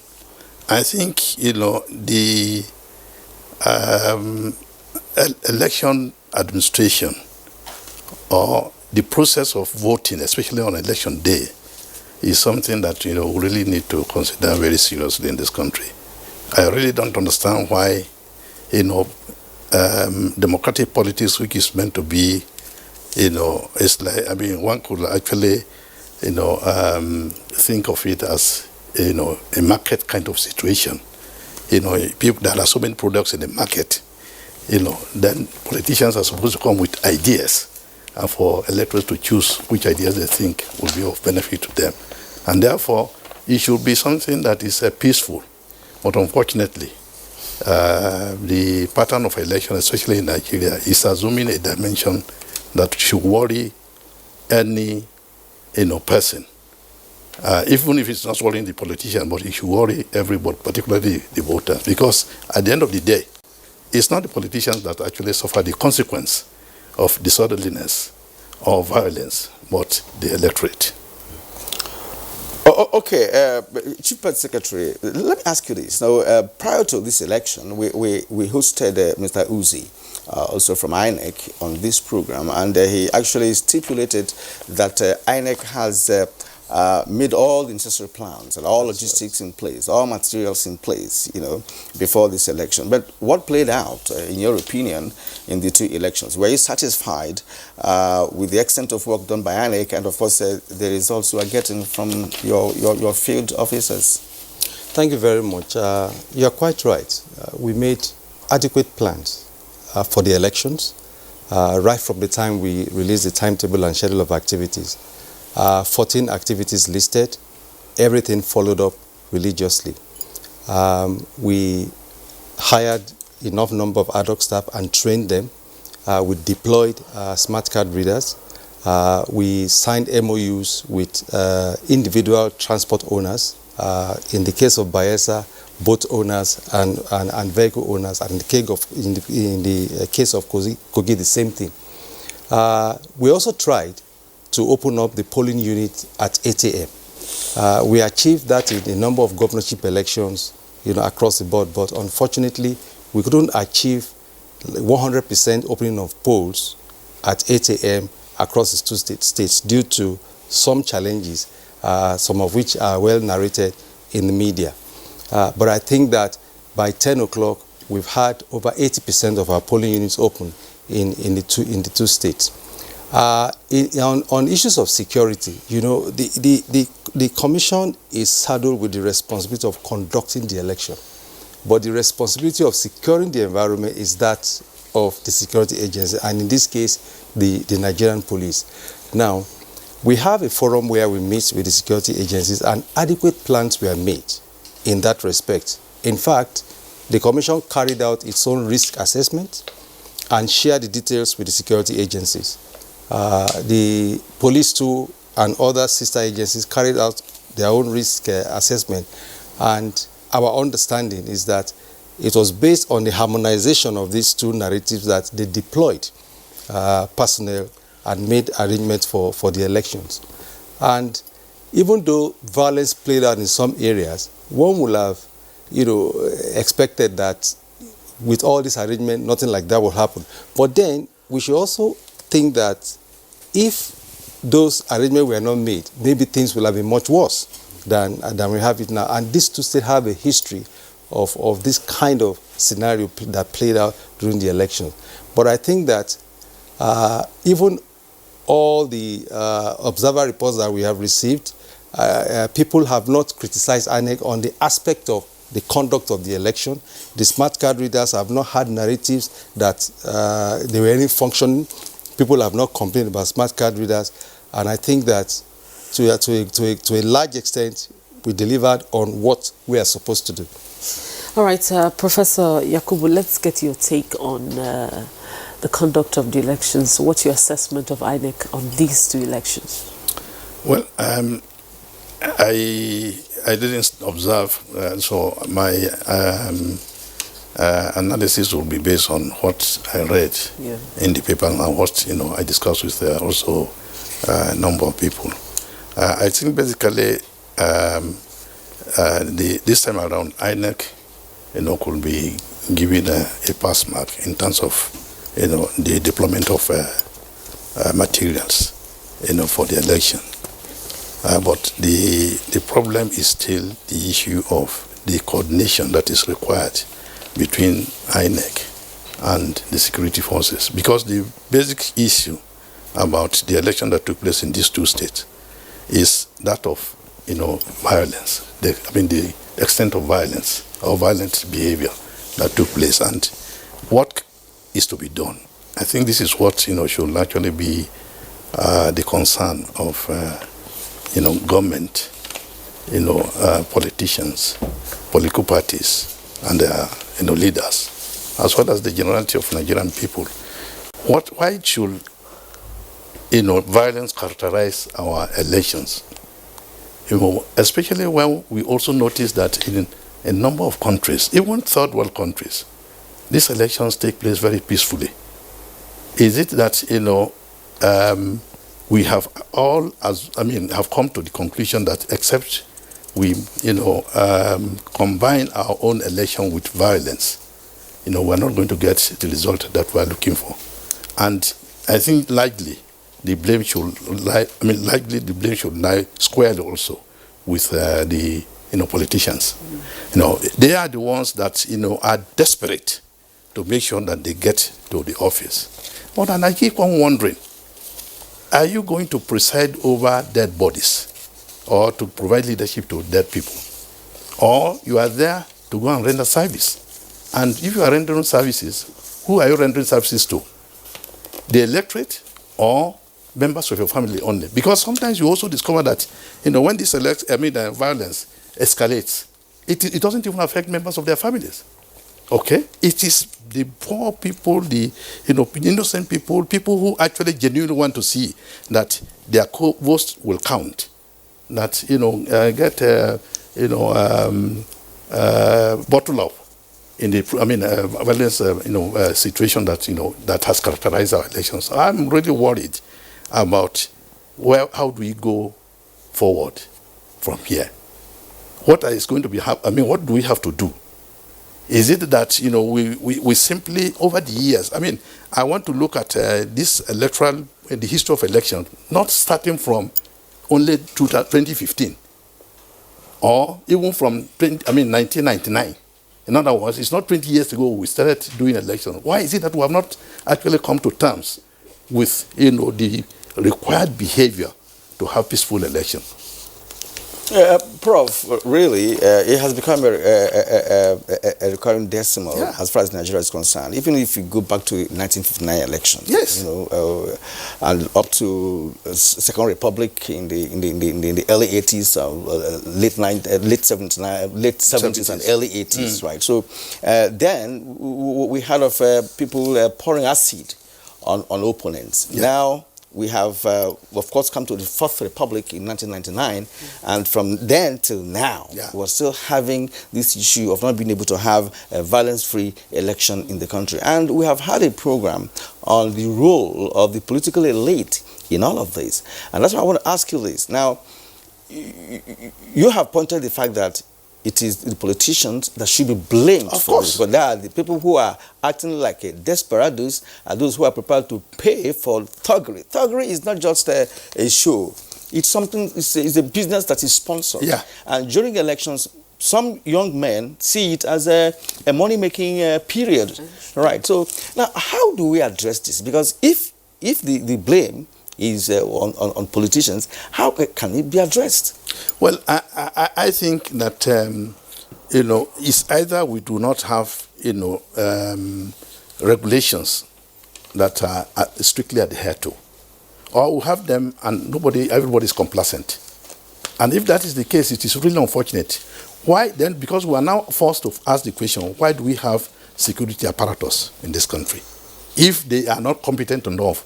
I think, the election administration or the process of voting, especially on election day, is something that we really need to consider very seriously in this country. I really don't understand why democratic politics, which is meant to be, it's like, one could actually think of it as a market kind of situation. People, there are so many products in the market. Then politicians are supposed to come with ideas and for electors to choose which ideas they think will be of benefit to them. And therefore, it should be something that is peaceful. But unfortunately, the pattern of election, especially in Nigeria, is assuming a dimension that should worry any person. Even if it's not worrying the politician, but it should worry everybody, particularly the voters. Because at the end of the day, it's not the politicians that actually suffer the consequence of disorderliness or violence, but the electorate. Okay, Chief Party Secretary, let me ask you this. Now, prior to this election, we hosted Mr. Uzi, also from INEC, on this program, and he actually stipulated that INEC has made all the necessary plans and all logistics in place, all materials in place, before this election. But what played out, in your opinion, in the two elections? Were you satisfied with the extent of work done by INEC and, of course, the results you are getting from your field officers? Thank you very much. You're quite right. We made adequate plans for the elections, right from the time we released the timetable and schedule of activities. 14 activities listed, everything followed up religiously. We hired enough number of ad hoc staff and trained them. We deployed smart card readers. We signed MOUs with individual transport owners. In the case of Bayelsa, boat owners and vehicle owners, and in the case of Kogi, the same thing. We also tried to open up the polling unit at 8 a.m. We achieved that in a number of governorship elections, across the board, but unfortunately, we couldn't achieve 100% opening of polls at 8 a.m. across the two states due to some challenges, some of which are well narrated in the media. But I think that by 10 o'clock, we've had over 80% of our polling units open in the two states. On issues of security, the commission is saddled with the responsibility of conducting the election, but the responsibility of securing the environment is that of the security agency, and in this case, the Nigerian police. Now, we have a forum where we meet with the security agencies, and adequate plans were made in that respect. In fact, the commission carried out its own risk assessment and shared the details with the security agencies. The police too and other sister agencies carried out their own risk assessment, and our understanding is that it was based on the harmonization of these two narratives that they deployed personnel and made arrangements for the elections. And even though violence played out in some areas, one would have expected that with all this arrangement, nothing like that will happen. But then we should also think that if those arrangements were not made, maybe things will have been much worse than we have it now. And these two states have a history of this kind of scenario that played out during the election. But I think that even all the observer reports that we have received, people have not criticized INEC on the aspect of the conduct of the election. The smart card readers have not had narratives that they were any functioning. People have not complained about smart card readers. And I think that to a large extent, we delivered on what we are supposed to do. All right, Professor Yakubu, let's get your take on the conduct of the elections. What's your assessment of INEC on these two elections? Well, I didn't observe, so my analysis will be based on what I read in the paper and what I discussed with also a number of people. I think basically this time around INEC could be given a pass mark in terms of the deployment of materials for the election. But the problem is still the issue of the coordination that is required between INEC and the security forces, because the basic issue about the election that took place in these two states is that of violence. The extent of violence or violent behavior that took place and what is to be done. I think this is what should actually be the concern of government, politicians, political parties, and their leaders, as well as the generality of Nigerian people. Why should violence characterize our elections? Especially when we also notice that in a number of countries, even third world countries, these elections take place very peacefully. Is it that we have all, have come to the conclusion that except we, combine our own election with violence, we're not going to get the result that we're looking for. And I think likely the blame should lie squarely also with the politicians. They are the ones that are desperate to make sure that they get to the office. But I keep on wondering, are you going to preside over dead bodies or to provide leadership to dead people? Or you are there to go and render service? And if you are rendering services, who are you rendering services to? The electorate or members of your family only? Because sometimes you also discover that when this violence escalates, it doesn't even affect members of their families. Okay? It is the poor people, the innocent people, people who actually genuinely want to see that their votes will count, that get bottled up in the violence situation that has characterized our elections. I'm really worried about how do we go forward from here? What is going to be? What do we have to do? Is it that we simply over the years? I want to look at this electoral, the history of election, not starting from only 2015, or even from 1999. In other words, it's not 20 years ago we started doing elections. Why is it that we have not actually come to terms with the required behavior to have peaceful election? Prof, really, it has become a recurring decimal as far as Nigeria is concerned. Even if you go back to 1959 elections, yes, and up to Second Republic in the early 80s, late 70s and early 80s, right? So then we had of people pouring acid on opponents. Yeah. Now we have, of course, come to the Fourth Republic in 1999, and from then till now, we're still having this issue of not being able to have a violence-free election in the country. And we have had a program on the role of the political elite in all of this. And that's why I want to ask you this. Now, you have pointed the fact that it is the politicians that should be blamed Of for course. this. But they are the people who are acting like desperados, are those who are prepared to pay for thuggery. Thuggery is not just a show. It's something. It's a business that is sponsored. Yeah. And during elections, some young men see it as a money-making period. Right. So now, how do we address this? Because if the blame is on politicians, how can it be addressed? Well, I think that, it's either we do not have, regulations that are strictly adhered to, or we have them and everybody is complacent. And if that is the case, it is really unfortunate. Why then? Because we are now forced to ask the question, why do we have security apparatus in this country if they are not competent enough,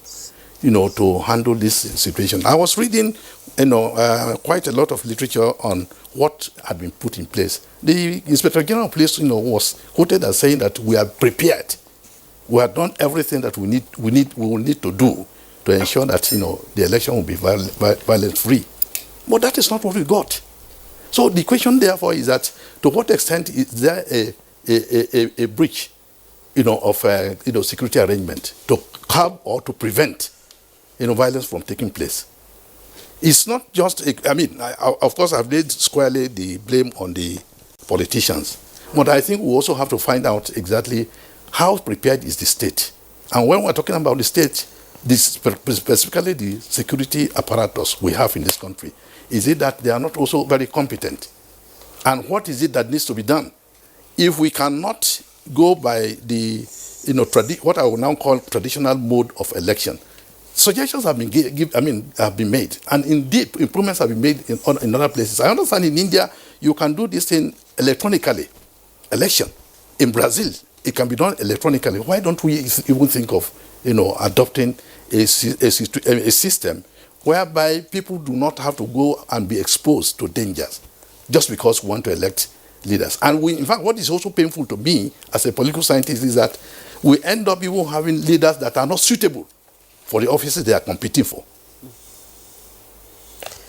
to handle this situation? I was reading, quite a lot of literature on what had been put in place. The Inspector General of Police, was quoted as saying that we are prepared. We have done everything that we will need to do to ensure that, the election will be violence-free. But that is not what we got. So the question, therefore, is that to what extent is there a breach, of security arrangement to curb or to prevent, violence from taking place? It's not just. Of course, I've laid squarely the blame on the politicians, but I think we also have to find out exactly how prepared is the state. And when we're talking about the state, specifically the security apparatus we have in this country, is it that they are not also very competent? And what is it that needs to be done? If we cannot go by the, what I will now call traditional mode of election, suggestions have been made, and indeed improvements have been made in other places. I understand in India you can do this thing electronically. Election in Brazil, it can be done electronically. Why don't we even think of adopting a system whereby people do not have to go and be exposed to dangers just because we want to elect leaders? And in fact, what is also painful to me as a political scientist is that we end up even having leaders that are not suitable for the offices they are competing for.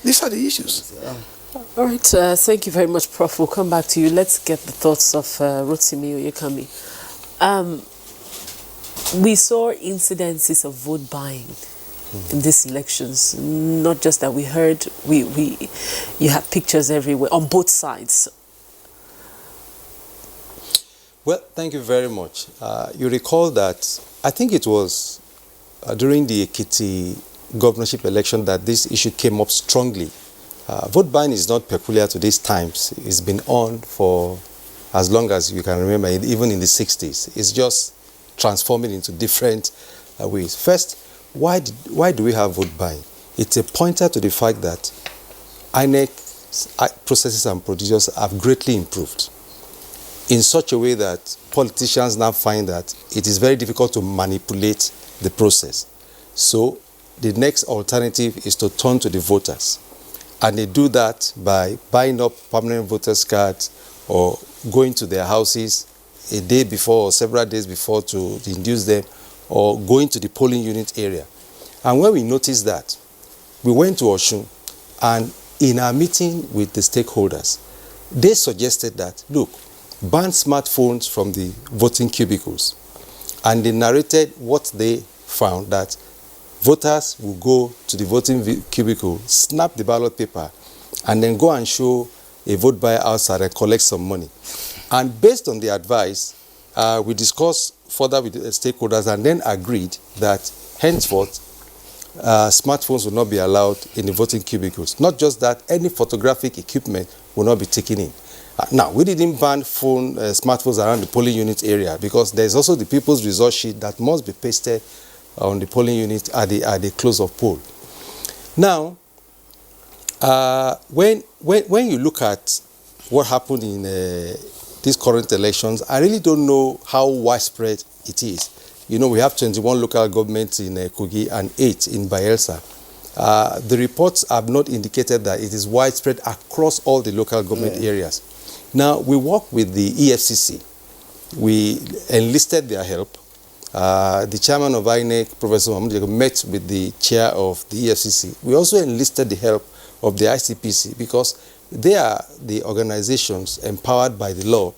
These are the issues. All right, thank you very much, Prof. We'll come back to you. Let's get the thoughts of Rotimi Oyekami. We saw incidences of vote buying in these elections. Not just that we heard, you have pictures everywhere on both sides. Well, thank you very much. You recall that I think it was during the Ekiti governorship election that this issue came up strongly. Vote buying is not peculiar to these times. It's been on for as long as you can remember, even in the 60s. It's just transforming into different ways. First, why do we have vote buying? It's a pointer to the fact that INEC processes and procedures have greatly improved in such a way that politicians now find that it is very difficult to manipulate the process. So the next alternative is to turn to the voters. And they do that by buying up permanent voters' cards or going to their houses a day before or several days before to induce them, or going to the polling unit area. And when we noticed that, we went to Osun, and in our meeting with the stakeholders, they suggested that, look, ban smartphones from the voting cubicles. And they narrated what they found, that voters will go to the voting cubicle, snap the ballot paper, and then go and show a vote buyer outside and collect some money. And based on the advice, we discussed further with the stakeholders and then agreed that henceforth, smartphones will not be allowed in the voting cubicles. Not just that, any photographic equipment will not be taken in. Now, we didn't ban smartphones around the polling unit area because there's also the people's resource sheet that must be pasted on the polling unit at the close of poll. Now, when you look at what happened in these current elections, I really don't know how widespread it is. You know, we have 21 local governments in Kogi and 8 in Bayelsa. The reports have not indicated that it is widespread across all the local government areas. Now, we work with the EFCC. We enlisted their help. The chairman of INEC, Professor Mahmoud, met with the chair of the EFCC. We also enlisted the help of the ICPC because they are the organizations empowered by the law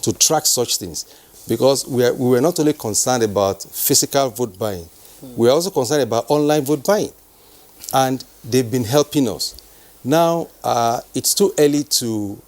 to track such things, because we were not only concerned about physical vote buying, we are also concerned about online vote buying, and they've been helping us. Now, it's too early to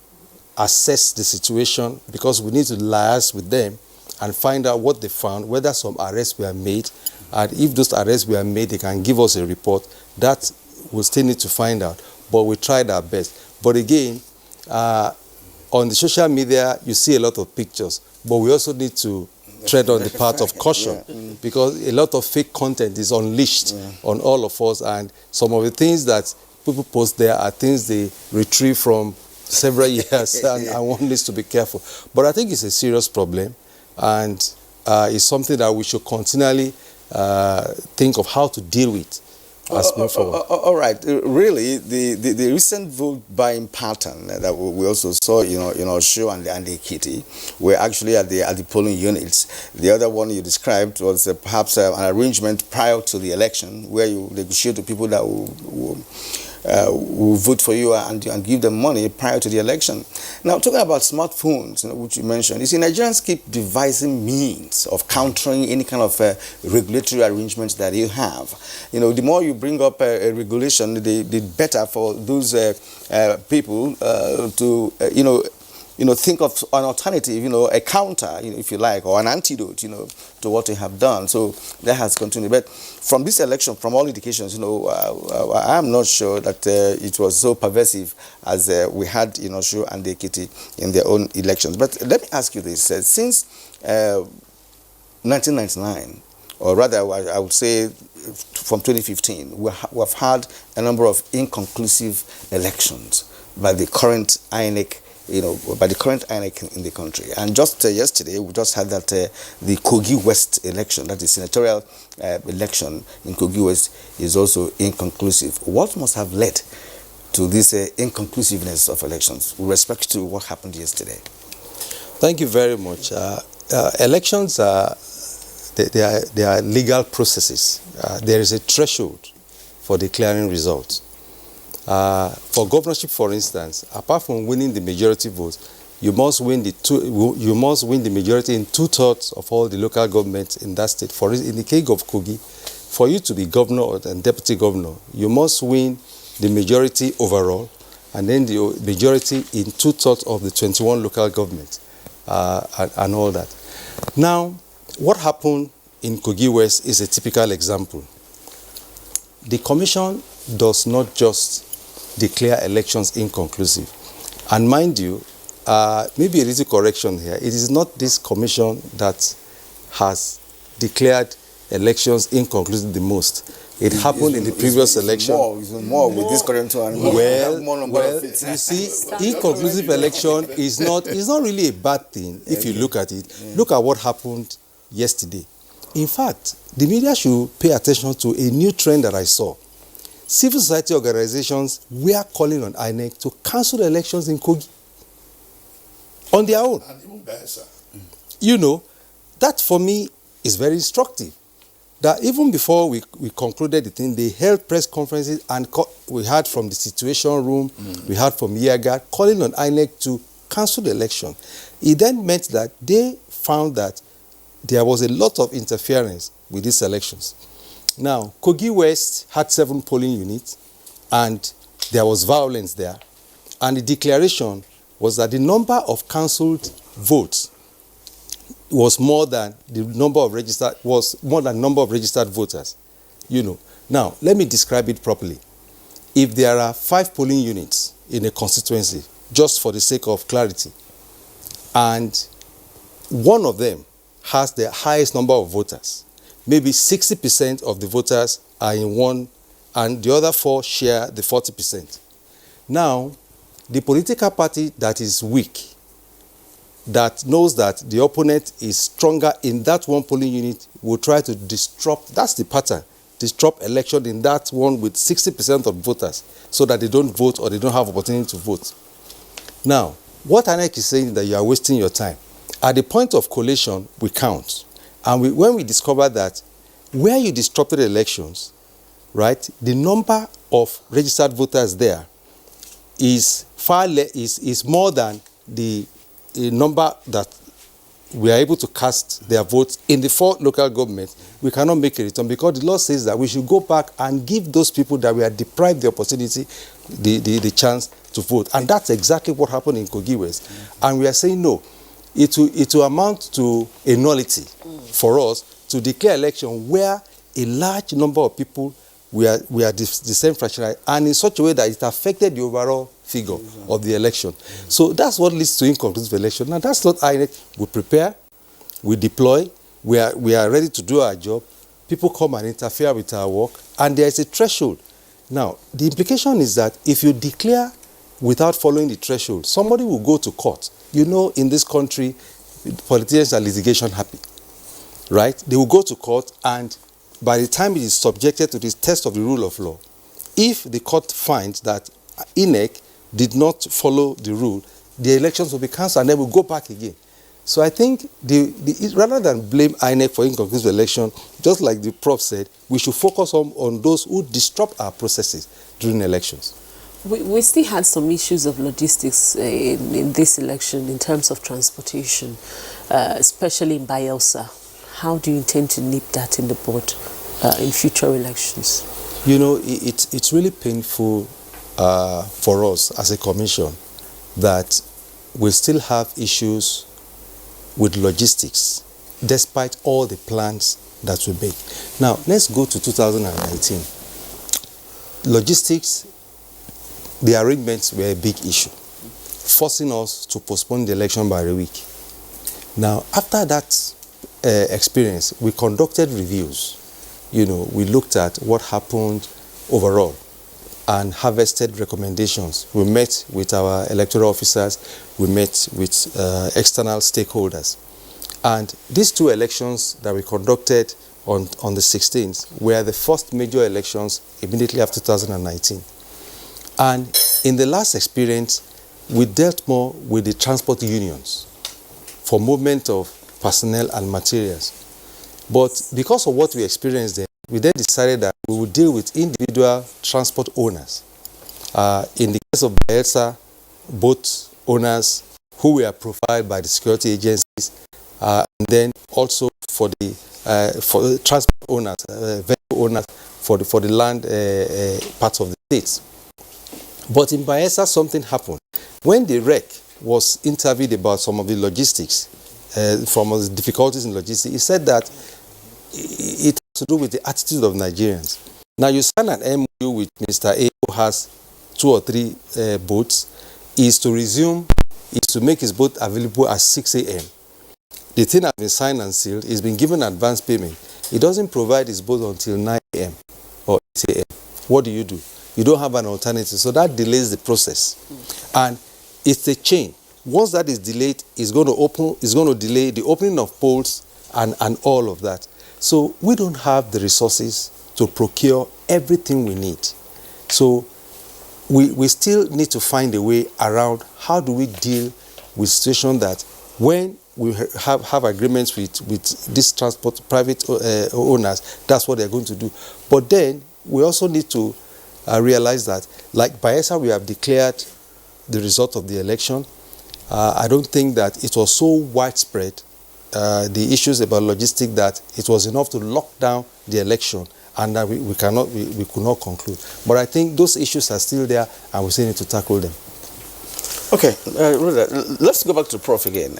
assess the situation, because we need to liaise with them and find out what they found, whether some arrests were made, and if those arrests were made, they can give us a report. That we'll still need to find out, but we tried our best. But again, on the social media, you see a lot of pictures, but we also need to tread on the path of caution, because a lot of fake content is unleashed on all of us, and some of the things that people post there are things they retrieve from several years, and one needs to be careful. But I think it's a serious problem, and it's something that we should continually think of how to deal with as we move forward. All right. Really, the recent vote buying pattern that we also saw, in our show and the kitty, were actually at the polling units. The other one you described was perhaps an arrangement prior to the election, where you negotiate with people that will vote for you and give them money prior to the election. Now, talking about smartphones, which you mentioned, you see, Nigerians keep devising means of countering any kind of regulatory arrangements that you have. The more you bring up a regulation, the better for those people to, think of an alternative, a counter, if you like, or an antidote, to what you have done. So that has continued. But from this election, from all indications, I am not sure that it was so pervasive as we had, Shu and the Ekiti in their own elections. But let me ask you this. Since 1999, or rather, I would say from 2015, we have had a number of inconclusive elections by the current INEC, by the current INEC in the country. And just yesterday, we just had that the Kogi West election, that is senatorial election in Kogi West, is also inconclusive. What must have led to this inconclusiveness of elections with respect to what happened yesterday? Thank you very much. Elections they are legal processes. There is a threshold for declaring results. For governorship, for instance, apart from winning the majority votes, you must win the majority in 2/3 of all the local governments in that state. In the case of Kogi, for you to be governor and deputy governor, you must win the majority overall, and then the majority in 2/3 of the 21 local governments, and all that. Now, what happened in Kogi West is a typical example. The commission does not just declare elections inconclusive. And mind you, maybe a little correction here, it is not this commission that has declared elections inconclusive the most. It happened in the previous election. It's more with this current one. Well, you see, inconclusive election is not really a bad thing if you look at it. Look at what happened yesterday. In fact, the media should pay attention to a new trend that I saw. Civil society organizations were calling on INEC to cancel the elections in Kogi on their own. And even better. That for me is very instructive. That even before we concluded the thing, they held press conferences, and we heard from the Situation Room, we heard from Yaga calling on INEC to cancel the election. It then meant that they found that there was a lot of interference with these elections. Now, Kogi West had 7 polling units, and there was violence there. And the declaration was that the number of cancelled votes was more than the number of registered voters. Now, let me describe it properly. If there are 5 polling units in a constituency, just for the sake of clarity, and one of them has the highest number of voters, maybe 60% of the voters are in one, and the other 4 share the 40%. Now, the political party that is weak, that knows that the opponent is stronger in that one polling unit, will try to disrupt, that's the pattern, disrupt election in that one with 60% of voters, so that they don't vote or they don't have opportunity to vote. Now, what INEC is saying is that you are wasting your time. At the point of collation, we count. And when we discover that where you disrupted elections, right, the number of registered voters there is is more than the number that we are able to cast their votes in the 4 local governments, we cannot make a return, because the law says that we should go back and give those people that we are deprived the opportunity, the chance to vote. And that's exactly what happened in Kogi West. And we are saying no. It will amount to a nullity for us to declare election where a large number of people we are disenfranchised, and in such a way that it affected the overall figure of the election. So that's what leads to inconclusive election. Now that's not INEC. We prepare, we deploy, we are ready to do our job. People come and interfere with our work, and there is a threshold. Now the implication is that if you declare without following the threshold, somebody will go to court. You know, in this country, politicians are litigation happy, right? They will go to court, and by the time it is subjected to this test of the rule of law, if the court finds that INEC did not follow the rule, the elections will be cancelled and then we'll go back again. So I think rather than blame INEC for inconclusive election, just like the prof said, we should focus on those who disrupt our processes during elections. We still had some issues of logistics in this election in terms of transportation, especially in Bayelsa. How do you intend to nip that in the bud in future elections? You know, it's really painful for us as a commission that we still have issues with logistics despite all the plans that we make. Now, let's go to 2019. Logistics, the arrangements were a big issue, forcing us to postpone the election by a week. Now, after that experience, we conducted reviews. You know, we looked at what happened overall and harvested recommendations. We met with our electoral officers, we met with external stakeholders. And these 2 elections that we conducted on the 16th were the first major elections immediately after 2019. And in the last experience, we dealt more with the transport unions for movement of personnel and materials. But because of what we experienced there, we then decided that we would deal with individual transport owners. In the case of Bayelsa, boat owners who were profiled by the security agencies, and then also for the transport owners, vehicle owners for the land parts of the states. But in Bayelsa, something happened. When the REC was interviewed about some of the logistics, from the difficulties in logistics, he said that it has to do with the attitude of Nigerians. Now, you sign an MOU with Mr. A, who has 2 or 3 boats, is to make his boat available at 6 a.m. The thing has been signed and sealed, he's been given advance payment. He doesn't provide his boat until 9 a.m. or 8 a.m. What do? You don't have an alternative, so that delays the process. And it's a chain. Once that is delayed, it's going to delay the opening of polls and all of that. So we don't have the resources to procure everything we need. So we still need to find a way around how do we deal with situation that when we have agreements with these transport private owners, that's what they're going to do. But then we also need to realize that, like Bayelsa, we have declared the result of the election. I don't think that it was so widespread, the issues about logistics, that it was enough to lock down the election and that we could not conclude. But I think those issues are still there and we still need to tackle them. Okay, let's go back to Prof again.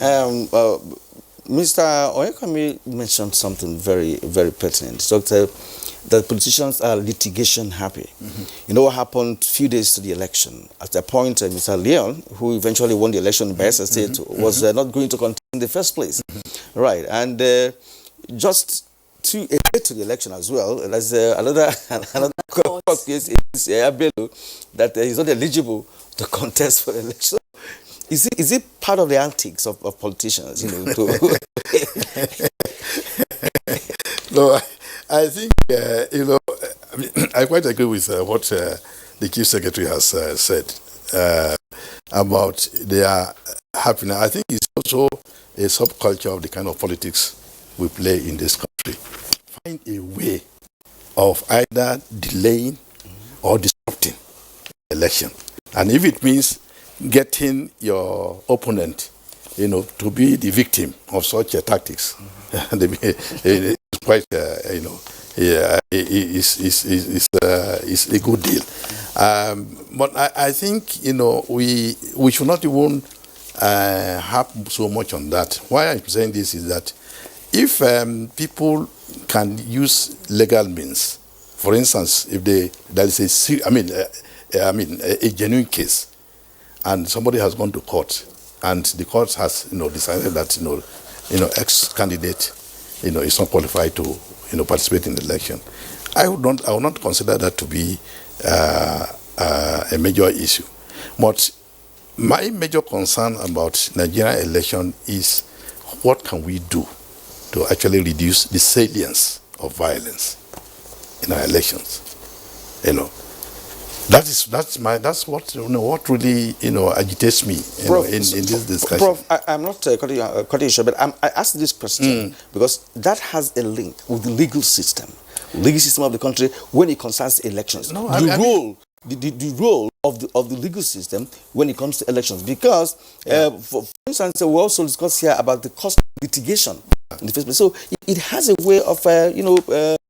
Mr. Oyekami mentioned something very, very pertinent. He talked that politicians are litigation happy. You know what happened a few days to the election? At that point, Mr. Leon, who eventually won the election in Bayelsa State, was not going to contest in the first place. Right, and just to admit to the election as well, there's another court case is Abelo that he's not eligible to contest for the election. Is it part of the antics of politicians, you know? No, I think, I quite agree with what the Chief Secretary has said about their happiness. I think it's also a subculture of the kind of politics we play in this country. Find a way of either delaying or disrupting the election. And if it means getting your opponent, to be the victim of such tactics. It's quite, it's a good deal. But I think, we should not even harp so much on that. Why I'm saying this is that if people can use legal means, for instance, if there is a genuine case, and somebody has gone to court, and the court has decided that X candidate is not qualified to participate in the election, I will not consider that to be a major issue. But my major concern about Nigerian election is what can we do to actually reduce the salience of violence in our elections. That's what really agitates me Prof, in this discussion. Prof, I'm not cutting you short, but I asked this question because that has a link with the legal system of the country when it concerns elections. No, the role of the legal system when it comes to elections, because for instance, we also discussed here about the cost of litigation in the first place. So it has a way of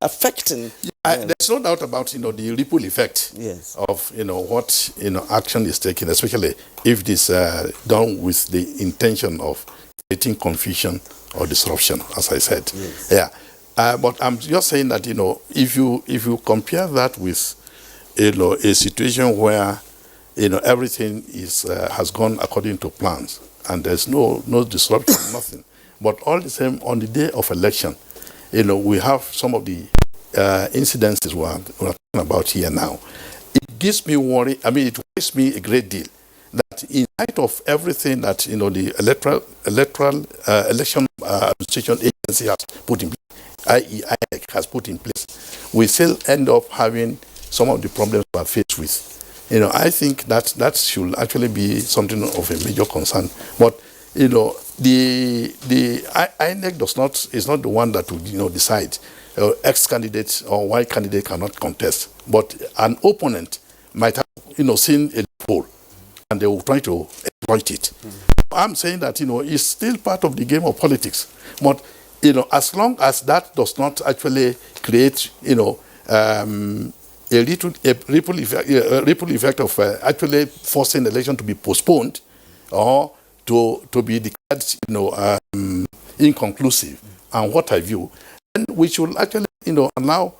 affecting. There's no doubt about the ripple effect of what action is taken, especially if this done with the intention of creating confusion or disruption, as I said. Yes. But I'm just saying that if you compare that with a situation where everything has gone according to plans and there's no disruption, nothing. But all the same, on the day of election, we have some of the incidences we're talking about here now. It gives me worry. It worries me a great deal that in light of everything that the electoral election administration agency has put in place, i.e. INEC has put in place, we still end up having some of the problems we are faced with. I think that should actually be something of a major concern. But the INEC is not the one that will decide X candidate or Y candidate cannot contest. But an opponent might have seen a loophole and they will try to exploit it. I'm saying that it's still part of the game of politics. But as long as that does not actually create a ripple effect of actually forcing the election to be postponed or to be declared inconclusive and what have you, then we should actually allow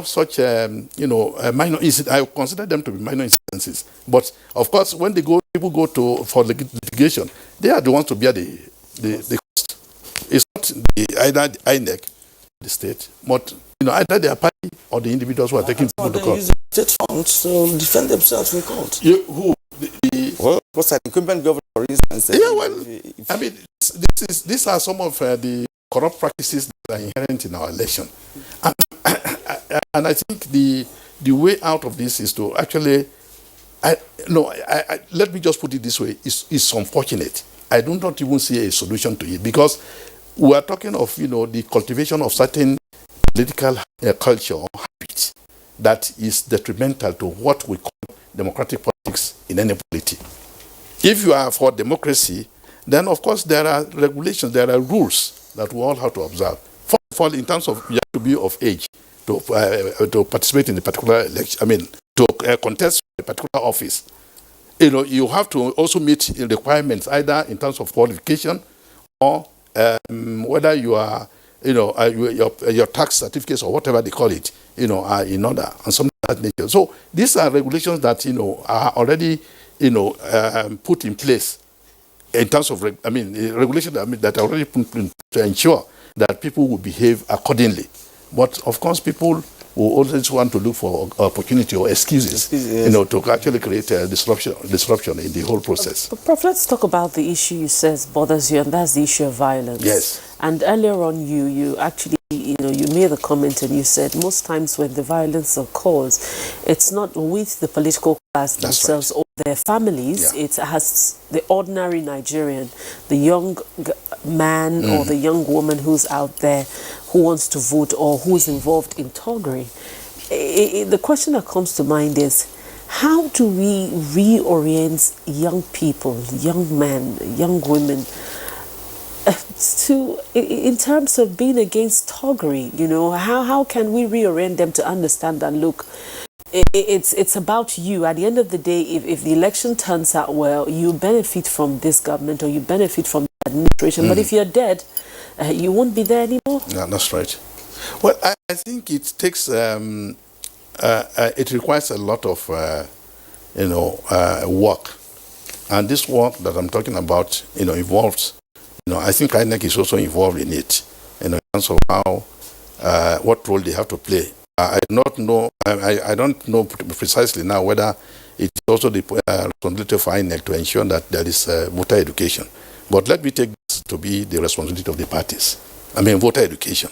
such minor incidents. I consider them to be minor incidences. But of course, when people go for litigation, they are the ones to bear the cost. It's not either the INEC, the state, but either their party or the individuals who are taking people to court. They use state funds to defend themselves in court. Who? Well, what's an incumbent governor, for instance? These are some of the corrupt practices that are inherent in our election, and I think the way out of this is to actually, let me just put it this way: it's unfortunate. I do not even see a solution to it because we are talking of the cultivation of certain political culture or habit that is detrimental to what we call democratic politics in any polity. If you are for democracy, then of course there are regulations, there are rules that we all have to observe. First of all, in terms of you have to be of age to participate in a particular election. To contest a particular office. You have to also meet requirements either in terms of qualification or whether you are, your tax certificates or whatever they call it, are in order and something of that nature. So these are regulations that are already put in place in terms of regulations that are already put in to ensure that people will behave accordingly. But of course, people will always want to look for opportunity or excuses, to actually create a disruption in the whole process. But Prof, let's talk about the issue you says bothers you, and that's the issue of violence. Yes. And earlier on, you actually, you made a comment and you said most times when the violence occurs, it's not with the political class themselves or their families. Yeah. It has the ordinary Nigerian, the young man or the young woman who's out there who wants to vote or who's involved in thuggery. The question that comes to mind is, How do we reorient young people, young men, young women, in terms of being against thuggery? You know, how can we reorient them to understand that, look, it's about you. At the end of the day, if the election turns out well, you benefit from this government or you benefit from the administration. But if you're dead, you won't be there anymore. Yeah, that's right. Well, I think it takes, it requires a lot of, work. And this work that I'm talking about, involves, I think INEC is also involved in it, in terms of how, what role they have to play. I don't know precisely now whether it's also the responsibility of INEC to ensure that there is voter education. But let me take this to be the responsibility of the parties. I mean, voter education.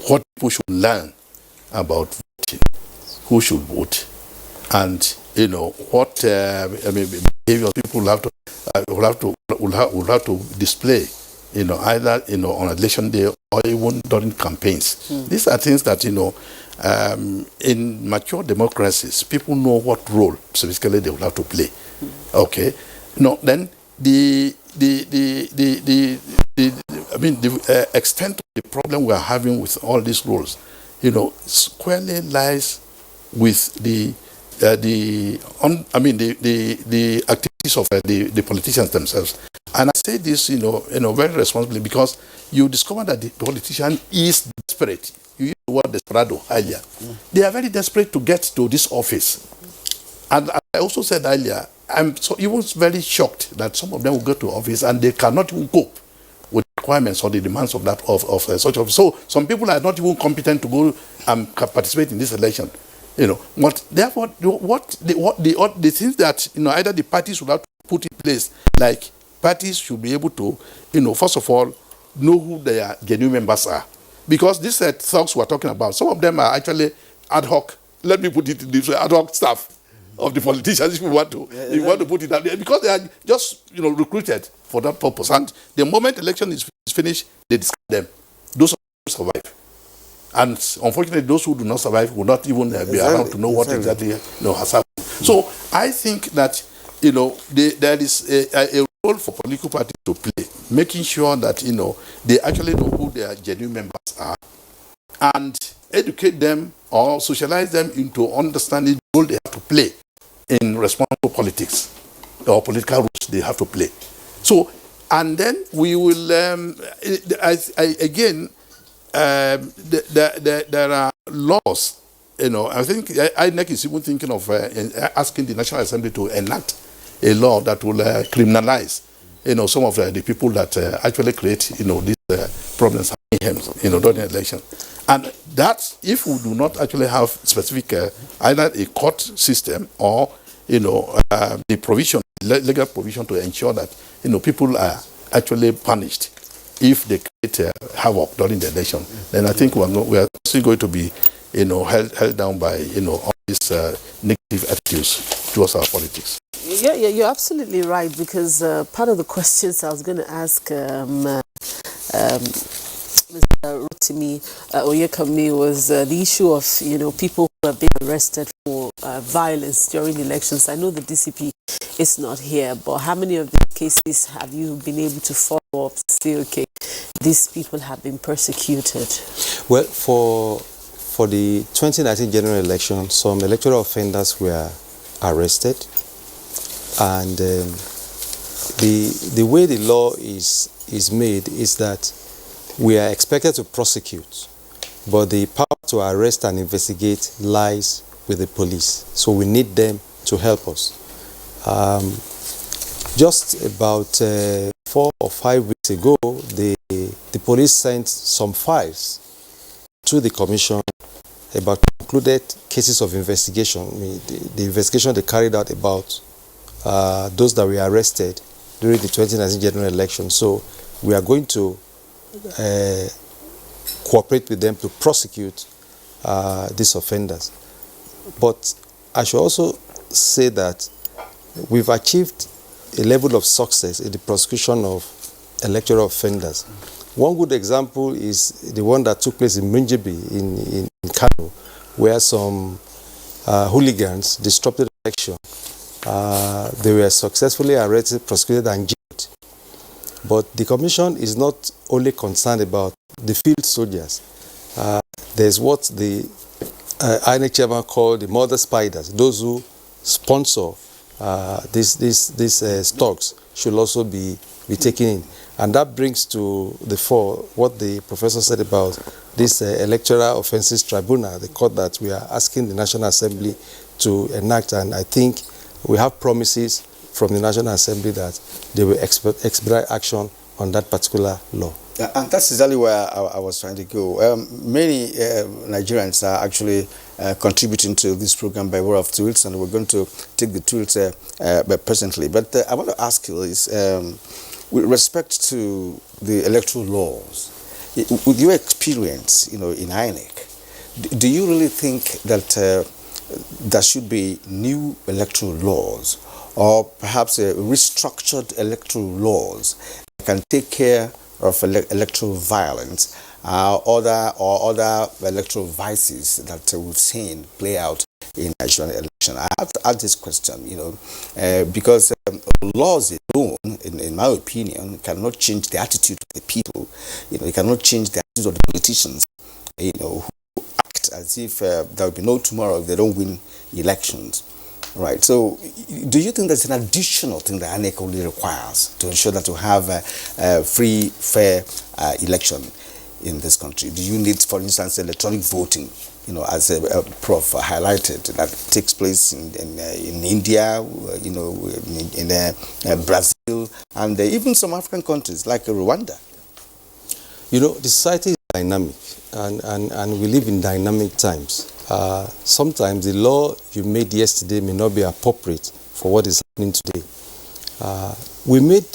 What people should learn about voting, who should vote, and what behavior people will have to display. Either on election day or even during campaigns. These are things that in mature democracies, people know what role specifically they will have to play. Okay, then the extent of the problem we are having with all these roles, squarely lies with the activities of the politicians themselves. And I say this, very responsibly, because you discover that the politician is desperate. You used the word desperado earlier. They are very desperate to get to this office. And I also said earlier, I'm even very shocked that some of them will go to office and they cannot even cope with the requirements or the demands of that of such office. So some people are not even competent to go and participate in this election. But therefore, the things that either the parties will have to put in place, like parties should be able to, first of all, know who their genuine members are. Because these thugs we're talking about, some of them are actually ad hoc, let me put it in this way, ad hoc staff of the politicians, if you want to, put it that way, because they are just, recruited for that purpose. And the moment election is finished, they discard them. Those who survive. And unfortunately, those who do not survive will not even be around to know what exactly has happened. So I think that, there is a role for political parties to play, making sure that, they actually know who their genuine members are and educate them or socialize them into understanding the role they have to play in responsible politics or political roles they have to play. So, and then we will, again, there are laws. I think INEC is even thinking of asking the National Assembly to enact a law that will criminalize, some of the people that actually create, these problems during the election. And that, if we do not actually have specific either a court system or the provision, legal provision to ensure that people are actually punished if they create havoc during the election, then I think we are still going to be held down by all these negative attitudes towards our politics. Yeah, you're absolutely right, because part of the questions I was going to ask Mr. Rotimi Oyekami was the issue of people who have been arrested for violence during elections. I know the DCP is not here, but how many of these cases have you been able to follow up to say, okay, these people have been persecuted? Well, for the 2019 general election, some electoral offenders were arrested, and the way the law is made is that we are expected to prosecute, but the power to arrest and investigate lies with the police. So we need them to help us. Just about 4 or 5 weeks ago, the police sent some files to the commission about concluded cases of investigation. The investigation they carried out about those that were arrested during the 2019 general election. So we are going to cooperate with them to prosecute these offenders. But I should also say that we've achieved a level of success in the prosecution of electoral offenders. One good example is the one that took place in Minjibi in Kano, where some hooligans disrupted the election. They were successfully arrested, prosecuted, and jailed. But the commission is not only concerned about the field soldiers. There's what the INEC chairman called the mother spiders. Those who sponsor these stocks should also be taken in. And that brings to the fore what the professor said about this electoral offences tribunal, the court that we are asking the National Assembly to enact. And I think we have promises from the National Assembly that they will expedite action on that particular law. And that's exactly where I was trying to go. Many Nigerians are actually contributing to this program by way of tweets, and we're going to take the tweets presently. But I want to ask you is, with respect to the electoral laws, with your experience, in INEC, do you really think that there should be new electoral laws, or perhaps restructured electoral laws that can take care of electoral violence, other electoral vices that we've seen play out in Nigerian election? I have to ask this question, because laws alone, in my opinion, cannot change the attitude of the people. It cannot change the attitude of the politicians, who act as if there will be no tomorrow if they don't win elections. Right. So, do you think there's an additional thing that INEC only requires to ensure that we have a free, fair election in this country? Do you need, for instance, electronic voting, as a Prof highlighted, that takes place in India, in Brazil, and even some African countries like Rwanda? The society is dynamic, and we live in dynamic times. Sometimes the law you made yesterday may not be appropriate for what is happening today. We made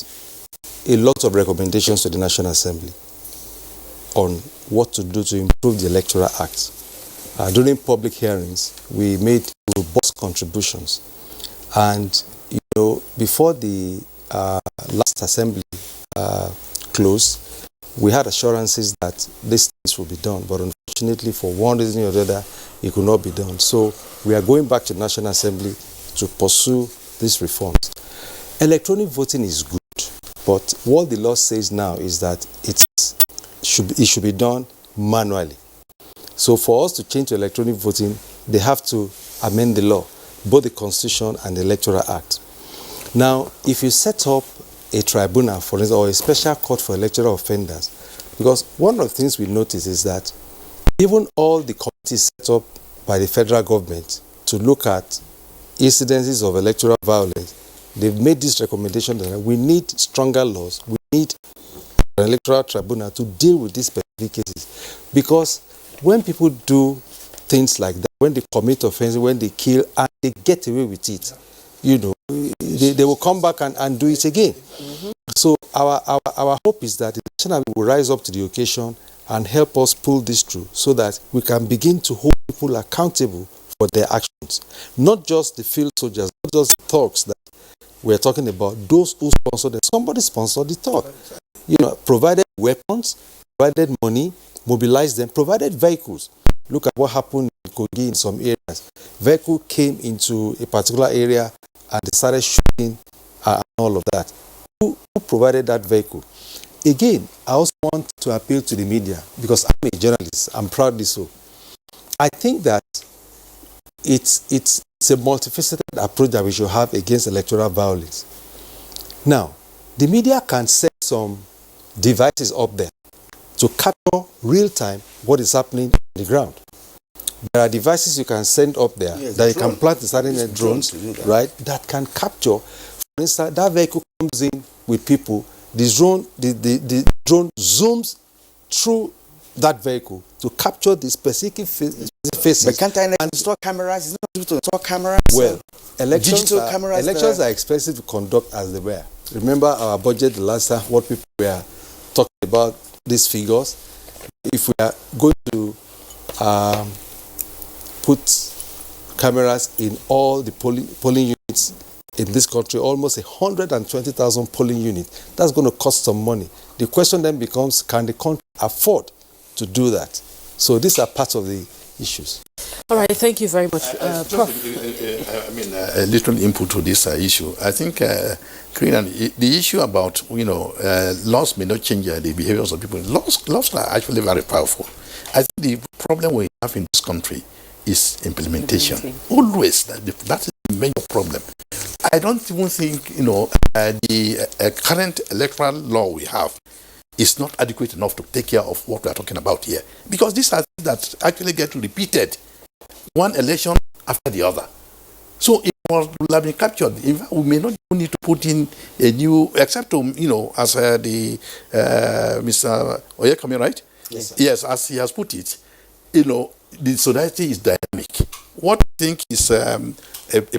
a lot of recommendations to the National Assembly on what to do to improve the Electoral Act. During public hearings, we made robust contributions. And, before the last assembly closed, we had assurances that these things will be done. But unfortunately, for one reason or the other, it could not be done. So we are going back to the National Assembly to pursue these reforms. Electronic voting is good, but what the law says now is that it should be done manually. So for us to change to electronic voting, they have to amend the law, both the Constitution and the Electoral Act. Now, if you set up a tribunal, for instance, or a special court for electoral offenders, because one of the things we notice is that even all the committees set up by the federal government to look at incidences of electoral violence, they've made this recommendation that we need stronger laws, we need an electoral tribunal to deal with these specific cases. Because when people do things like that, when they commit offenses, when they kill, and they get away with it, they will come back and do it again. Mm-hmm. So our hope is that the National will rise up to the occasion and help us pull this through so that we can begin to hold people accountable for their actions. Not just the field soldiers, not just the thugs that we're talking about, those who sponsor them. Somebody sponsored the thug. Provided weapons, provided money, mobilized them, provided vehicles. Look at what happened in Kogi in some areas. Vehicle came into a particular area and they started shooting and all of that. Who provided that vehicle? Again, I also want to appeal to the media because I'm a journalist. I'm proudly so. I think that it's a multifaceted approach that we should have against electoral violence. Now, the media can set some devices up there to capture real time what is happening on the ground. There are devices you can send up there that you can plant in certain drones, right, that can capture. For instance, that vehicle comes in with people. The drone zooms through that vehicle to capture the specific faces. But can't I install cameras? It's not able to install cameras. Well, elections are are expensive to conduct as they were. Remember our budget the last time, what people were talking about these figures. If we are going to put cameras in all the polling units in this country, almost 120,000 polling units, that's going to cost some money. The question then becomes, can the country afford to do that? So these are parts of the issues. All right, thank you very much, Prof. A little input to this issue. I think, the issue about, laws may not change the behaviors of people. Laws are actually very powerful. I think the problem we have in this country is implementation. Always, that is the major problem. I don't even think, the current electoral law we have is not adequate enough to take care of what we are talking about here. Because these are things that actually get repeated one election after the other. So it will have been captured. In fact, we may not even need to put in a new, except to, as the Mr. Oyekami, right? Yes, sir. Yes, as he has put it, the society is dynamic. What I think is a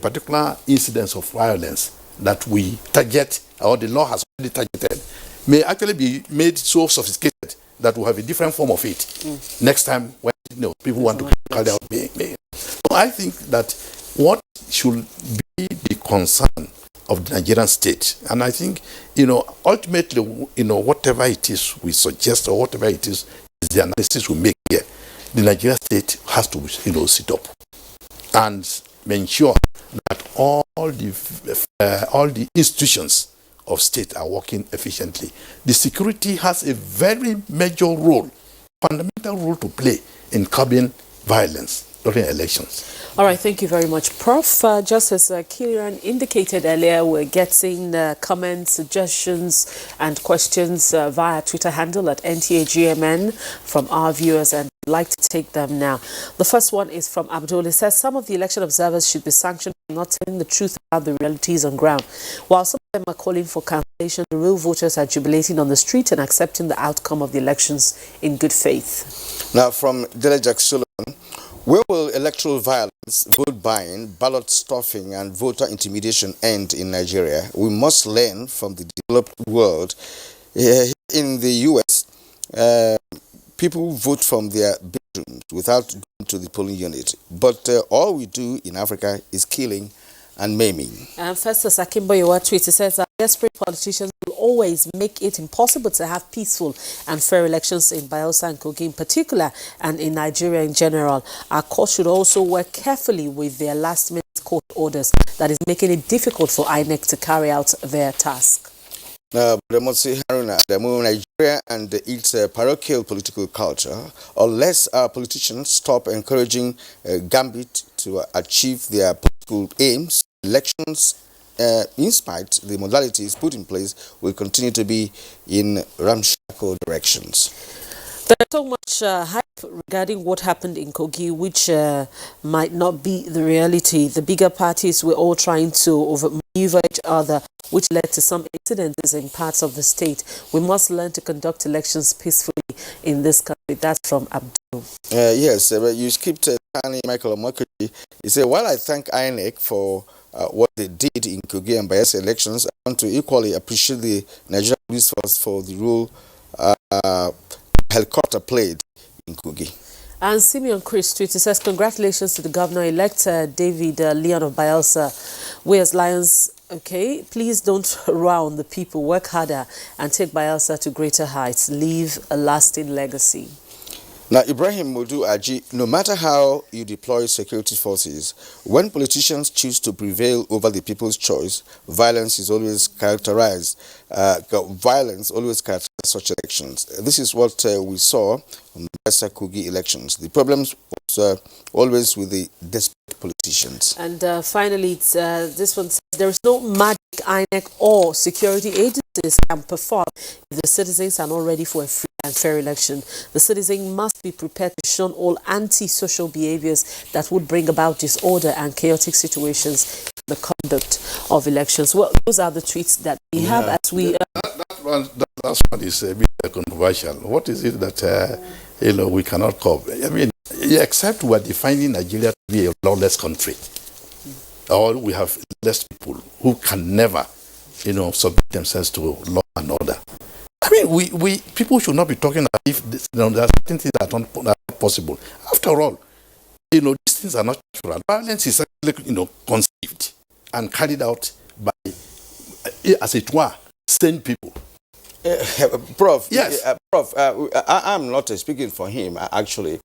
particular incidence of violence that we target, or the law has already targeted, may actually be made so sophisticated that we have a different form of it next time when people want to carry out. So I think that what should be the concern of the Nigerian state, and I think, ultimately, whatever it is we suggest or whatever it is the analysis we make here, the Nigerian state has to, sit up and ensure that all the institutions of state are working efficiently. The security has a very major role, fundamental role to play in curbing violence during elections. All right, thank you very much, Prof. Just as Kilian indicated earlier, we're getting comments, suggestions, and questions via Twitter handle at NTAGMN from our viewers, and I'd like to take them now. The first one is from Abdul. It says some of the election observers should be sanctioned for not telling the truth about the realities on ground. While some of them are calling for cancellation, the real voters are jubilating on the street and accepting the outcome of the elections in good faith. Now, from Delejak Solomon, where will electoral violence, vote buying, ballot stuffing, and voter intimidation end in Nigeria? We must learn from the developed world. In the US, people vote from their bedrooms without going to the polling unit. But all we do in Africa is killing and maiming. Festus Akimboyewa tweet, it says desperate politicians will always make it impossible to have peaceful and fair elections in Bayelsa and Kogi in particular, and in Nigeria in general. Our court should also work carefully with their last-minute court orders that is making it difficult for INEC to carry out their task. Nigeria and its parochial political culture, unless our politicians stop encouraging gambit to achieve their political aims, elections, in spite the modalities put in place, will continue to be in ramshackle directions. There's so much hype regarding what happened in Kogi, which might not be the reality. The bigger parties were all trying to overmaneuver each other, which led to some incidents in parts of the state. We must learn to conduct elections peacefully in this country. That's from Abdul. Yes, you skipped Tani Michael Omokuchi. He said, while I thank INEC for what they did in Kogi and Bayelsa elections, I want to equally appreciate the Nigerian Police Force for the role helicopter played in Kogi. And Simeon Chris tweets, says, congratulations to the governor-elect David Leon of Bayelsa. We as Lions, okay, please don't round the people, work harder and take Bayelsa to greater heights. Leave a lasting legacy. Now, Ibrahim Modu Aji, no matter how you deploy security forces, when politicians choose to prevail over the people's choice, violence always characterizes such elections. This is what we saw on the Kogi elections. The problem was always with the desperate politicians. And finally, this one says, there is no magic INEC or security agencies can perform if the citizens are not ready for a free and fair election. The citizen must be prepared to shun all anti-social behaviors that would bring about disorder and chaotic situations in the conduct of elections. Well, those are the tweets that we have as we... That last one is a bit controversial. What is it that we cannot cope? I mean, except we are defining Nigeria to be a lawless country, or we have less people who can never, submit themselves to law and order. I mean, we people should not be talking as if there are certain things that are not possible. After all, these things are not natural. Violence is actually, conceived and carried out by, as it were, sane people. Prof, yes. Prof, I'm not speaking for him, actually.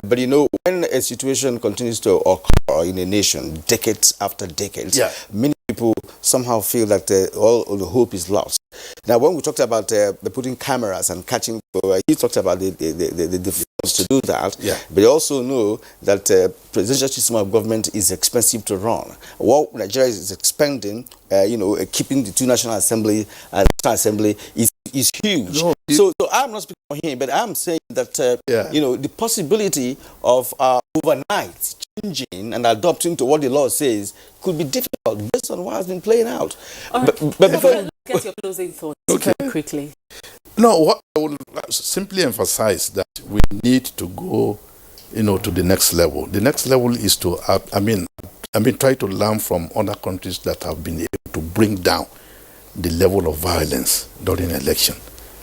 But you know, when a situation continues to occur in a nation, decades after decades, many people somehow feel that all the hope is lost. Now, when we talked about the putting cameras and catching people, he talked about the funds to do that. But you also know that presidential system of government is expensive to run. What Nigeria is expending, keeping the two national assembly and national assembly is huge. No, so I'm not speaking for him, but I'm saying that the possibility of overnight changing and adopting to what the law says could be difficult based on what has been playing out. But before get your closing thoughts very quickly. No, what I will simply emphasize that we need to go, to the next level. The next level is to, try to learn from other countries that have been able to bring down the level of violence during election.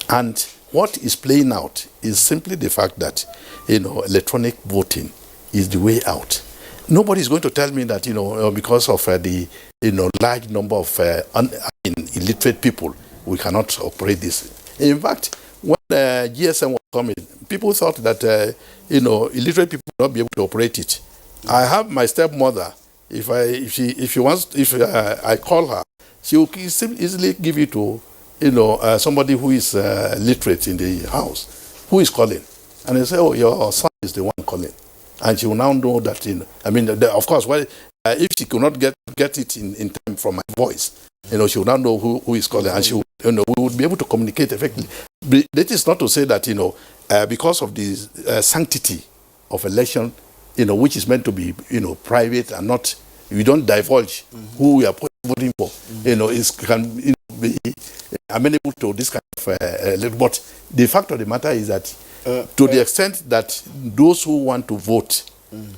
And what is playing out is simply the fact that, electronic voting is the way out. Nobody is going to tell me that, because of the, large number of illiterate people, we cannot operate this. In fact, when GSM was coming, people thought that, illiterate people would not be able to operate it. I have my stepmother. If I call her, she will easily give it to, somebody who is literate in the house. Who is calling? And they say, oh, your son is the one calling. And she will now know that, of course, if she could not get it in time from my voice, she will now know who is calling, and she will, we would be able to communicate effectively. But that is not to say that, because of the sanctity of election, which is meant to be, private and not, we don't divulge who we are voting for. It can be amenable to this kind of, but the fact of the matter is that to the extent that those who want to vote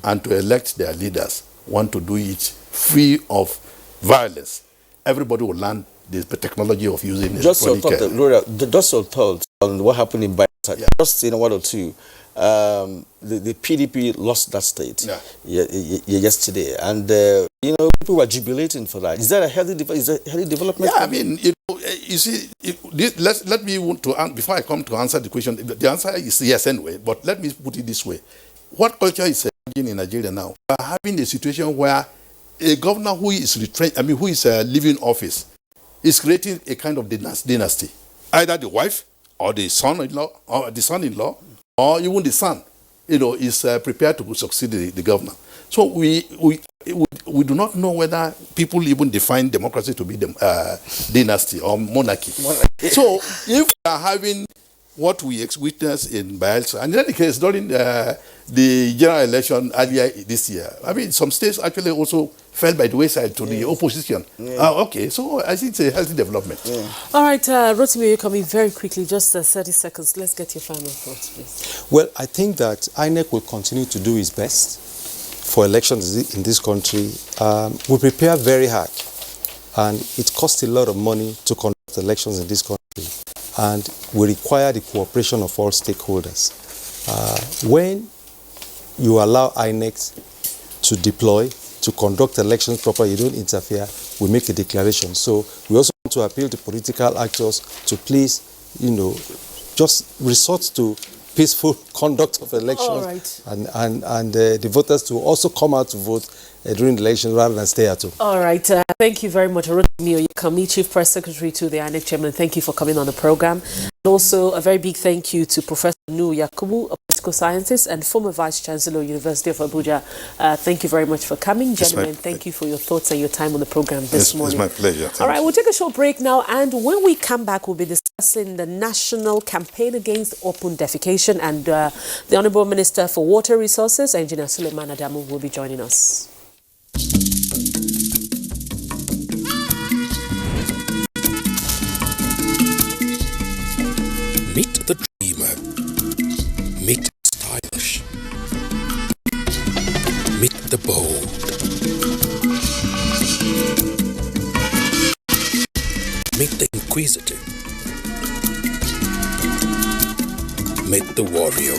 and to elect their leaders want to do it free of violence, everybody will learn the technology of using it. Just your thoughts on what happened in Bayelsa. Just in a word or two, the PDP lost that state yesterday, and people were jubilating for that. Is that a healthy development? Yeah, you see, let me before I come to answer the question. The answer is yes anyway. But let me put it this way: what culture is emerging in Nigeria now? We are having a situation where a governor who is who is leaving office, is creating a kind of dynasty. Either the wife or the son-in-law, or even the son, is prepared to succeed the governor. So we do not know whether people even define democracy to be dynasty or monarchy. So if we are having what we witnessed in Bayelsa, and in any case during the general election earlier this year, some states actually also fell by the wayside to the opposition. Okay, so I think it's a healthy development. All right, Rotimi, you're coming very quickly, just 30 seconds. Let's get your final thoughts, please. Well, I think that INEC will continue to do its best for elections in this country. We prepare very hard, and it costs a lot of money to conduct elections in this country, and we require the cooperation of all stakeholders. When you allow INEC to deploy, to conduct elections properly, you don't interfere, we make a declaration. So we also want to appeal to political actors to please, just resort to peaceful conduct of elections, and the voters to also come out to vote during the election rather than stay at home. All right. Thank you very much, Rotimi Oyekami, Chief Press Secretary to the INEC Chairman. Thank you for coming on the program. And also a very big thank you to Professor Nuhu Yakubu, a political scientist and former Vice Chancellor, University of Abuja. Thank you very much for coming. Gentlemen, thank you for your thoughts and your time on the program this morning. It's my pleasure. All right, we'll take a short break now, and when we come back, we'll be discussing the national campaign against open defecation, and the Honourable Minister for Water Resources, Engineer Suleiman Adamu, will be joining us. Meet the dreamer. Meet the stylish. Meet the bold. Meet the inquisitive. Meet the warrior.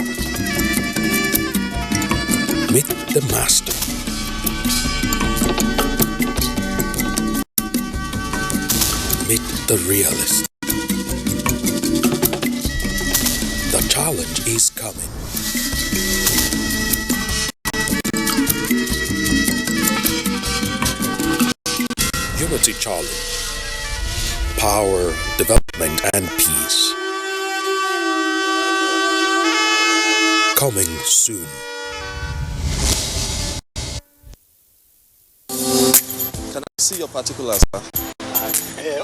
Meet the master. Meet the realist. The challenge is coming. Charlie. Power, development, and peace. Coming soon. Can I see your particulars, sir?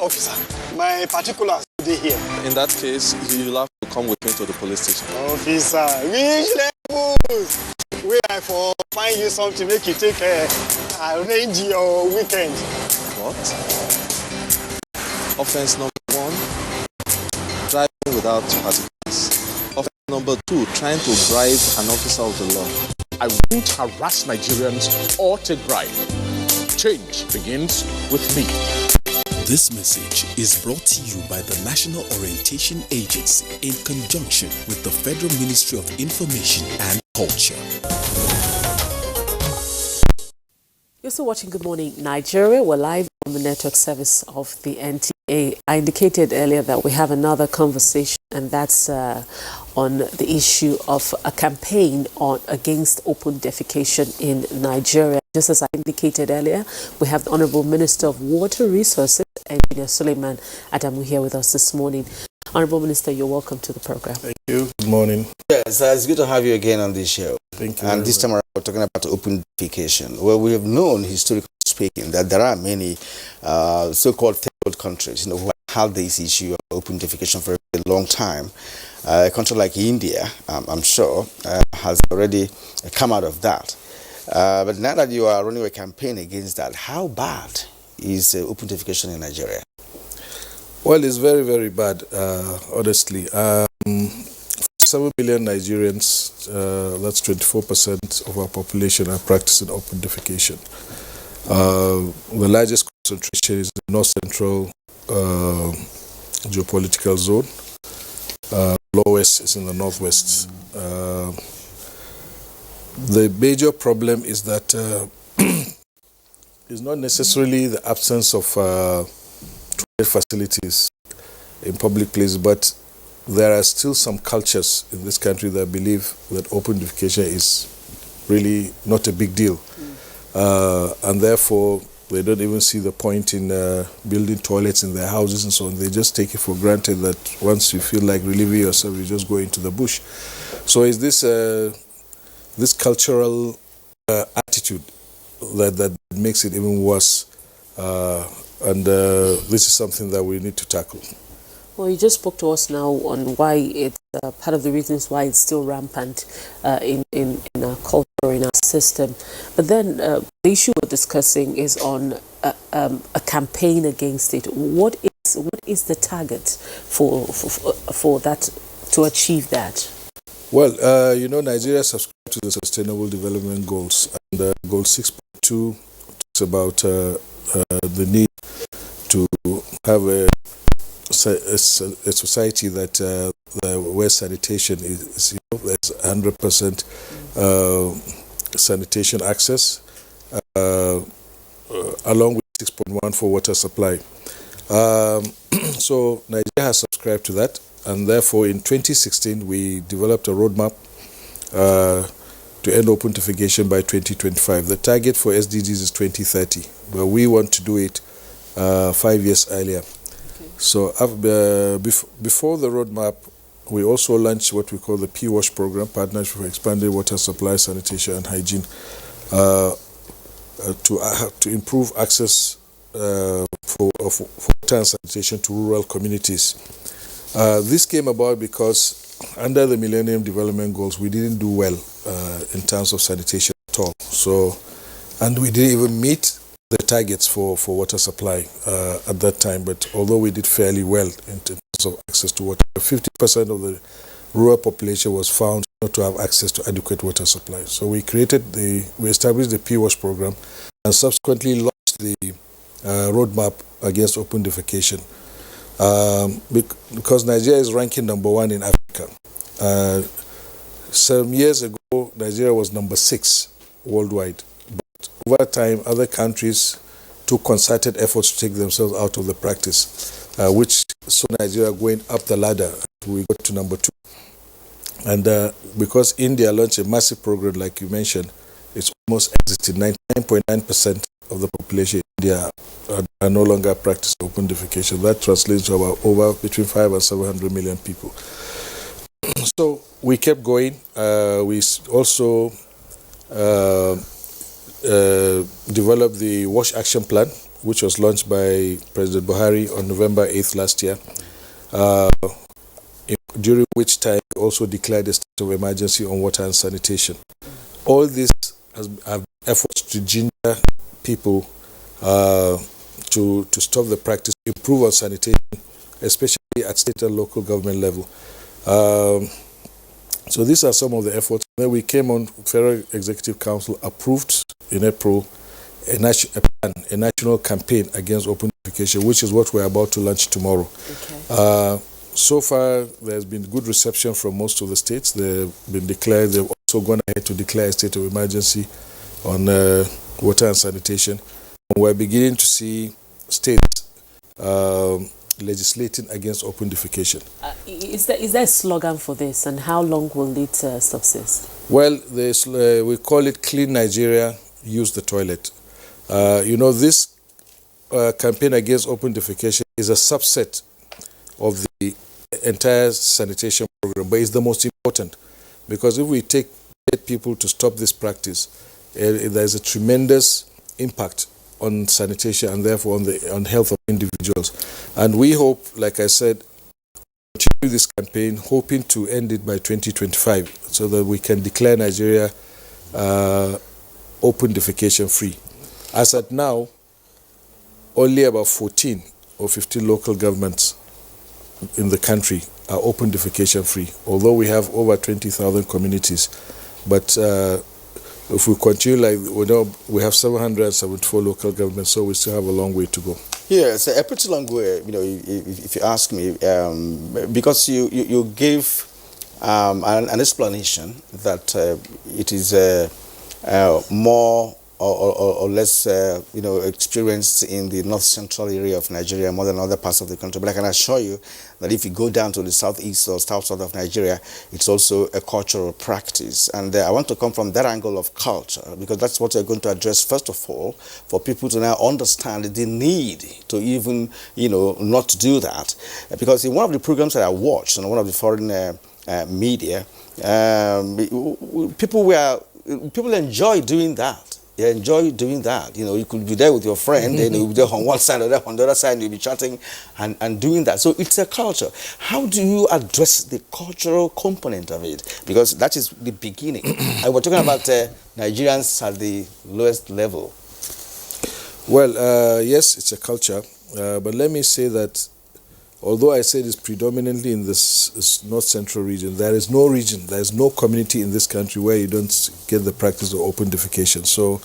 Officer, my particulars today here. In that case, you'll have to come with me to the police station. Officer, which levels? Where I for find you something make you take arrange your weekend. What? Offense number 1, driving without particulars. Offense number 2, trying to bribe an officer of the law. I won't harass Nigerians or take bribe. Change begins with me. This message is brought to you by the National Orientation Agency in conjunction with the Federal Ministry of Information and Culture. You're still watching Good Morning Nigeria. We're live on the network service of the NTA. I indicated earlier that we have another conversation, and that's on the issue of a campaign against open defecation in Nigeria. Just as I indicated earlier, we have the Honorable Minister of Water Resources, Engineer Suleiman Adamu, here with us this morning. Honorable Minister, you're welcome to the program. Thank you. Good morning. Yes, it's good to have you again on this show. Thank you. And this time around, we're talking about open defecation. Well, we have known, historically speaking, that there are many so-called third-world countries, who have had this issue of open defecation for a long time. A country like India, I'm sure, has already come out of that. But now that you are running a campaign against that, how bad is open defecation in Nigeria? Well, it's very, very bad, honestly. 7 million Nigerians, that's 24% of our population, are practicing open defecation. The largest concentration is the north-central geopolitical zone. Lowest is in the northwest. The major problem is that it's not necessarily the absence of toilet facilities in public places, but there are still some cultures in this country that believe that open defecation is really not a big deal. And therefore, they don't even see the point in building toilets in their houses and so on. They just take it for granted that once you feel like relieving yourself, you just go into the bush. So it's this cultural attitude that makes it even worse. And this is something that we need to tackle. Well, you just spoke to us now on why it's part of the reasons why it's still rampant in our culture, in our system. But then the issue we're discussing is on a campaign against it. What is the target for that, to achieve that? Well, Nigeria subscribed to the Sustainable Development Goals, and Goal 6.2 talks about the need to have a society that where sanitation is there's 100% sanitation access, along with 6.1 for water supply. So Nigeria has subscribed to that, and therefore in 2016 we developed a roadmap to end open defecation by 2025. The target for SDGs is 2030, but we want to do it 5 years earlier. So before the roadmap, we also launched what we call the P-WASH program, Partnership for Expanded Water Supply, Sanitation and Hygiene, to improve access for water and sanitation to rural communities. This came about because under the Millennium Development Goals, we didn't do well in terms of sanitation at all. So, and we didn't even meet the targets for water supply at that time, but although we did fairly well in terms of access to water, 50% of the rural population was found not to have access to adequate water supply. So we established the P-WASH program and subsequently launched the roadmap against open defecation. Because Nigeria is ranking number 1 in Africa. Some years ago, Nigeria was number 6 worldwide. Over time, other countries took concerted efforts to take themselves out of the practice, which saw Nigeria going up the ladder. We got to number 2. And because India launched a massive program, like you mentioned, it's almost exited. 99.9% of the population in India are no longer practicing open defecation. That translates to about over between 500 and 700 million people. So we kept going. We also developed the Wash Action Plan, which was launched by President Buhari on November 8th last year, during which time we also declared a state of emergency on water and sanitation. All this have efforts to ginger people to stop the practice, improve on sanitation, especially at state and local government level. So these are some of the efforts. Then we came on, Federal Executive Council approved in April a national campaign against open defecation, which is what we're about to launch tomorrow. Okay. So far, there's been good reception from most of the states. They've also gone ahead to declare a state of emergency on water and sanitation. And we're beginning to see states legislating against open defecation. Is there a slogan for this, and how long will it subsist? Well, we call it Clean Nigeria, Use the Toilet. This campaign against open defecation is a subset of the entire sanitation program, but it's the most important, because if we get people to stop this practice, there's a tremendous impact on sanitation and therefore on health of individuals. And we hope, like I said, continue this campaign, hoping to end it by 2025, so that we can declare Nigeria open defecation free. As at now, only about 14 or 15 local governments in the country are open defecation free, although we have over 20,000 communities. But if we continue we have 774 local governments, so we still have a long way to go. Yeah, it's a pretty long way, if you ask me, because you gave an explanation that it is more or less, experienced in the north central area of Nigeria more than other parts of the country. But I can assure you that if you go down to the southeast or south of Nigeria, it's also a cultural practice. And I want to come from that angle of culture, because that's what we're going to address first of all, for people to now understand the need to even, not do that. Because in one of the programs that I watched on one of the foreign media, people enjoy doing that. You enjoy doing that. You could be there with your friend, and you'll be there on one side or on the other side, and you'll be chatting and doing that. So it's a culture. How do you address the cultural component of it? Because that is the beginning. And we're talking about Nigerians at the lowest level. Well, yes, it's a culture. But let me say that although I said it's predominantly in this north central region, there is no community in this country where you don't get the practice of open defecation. So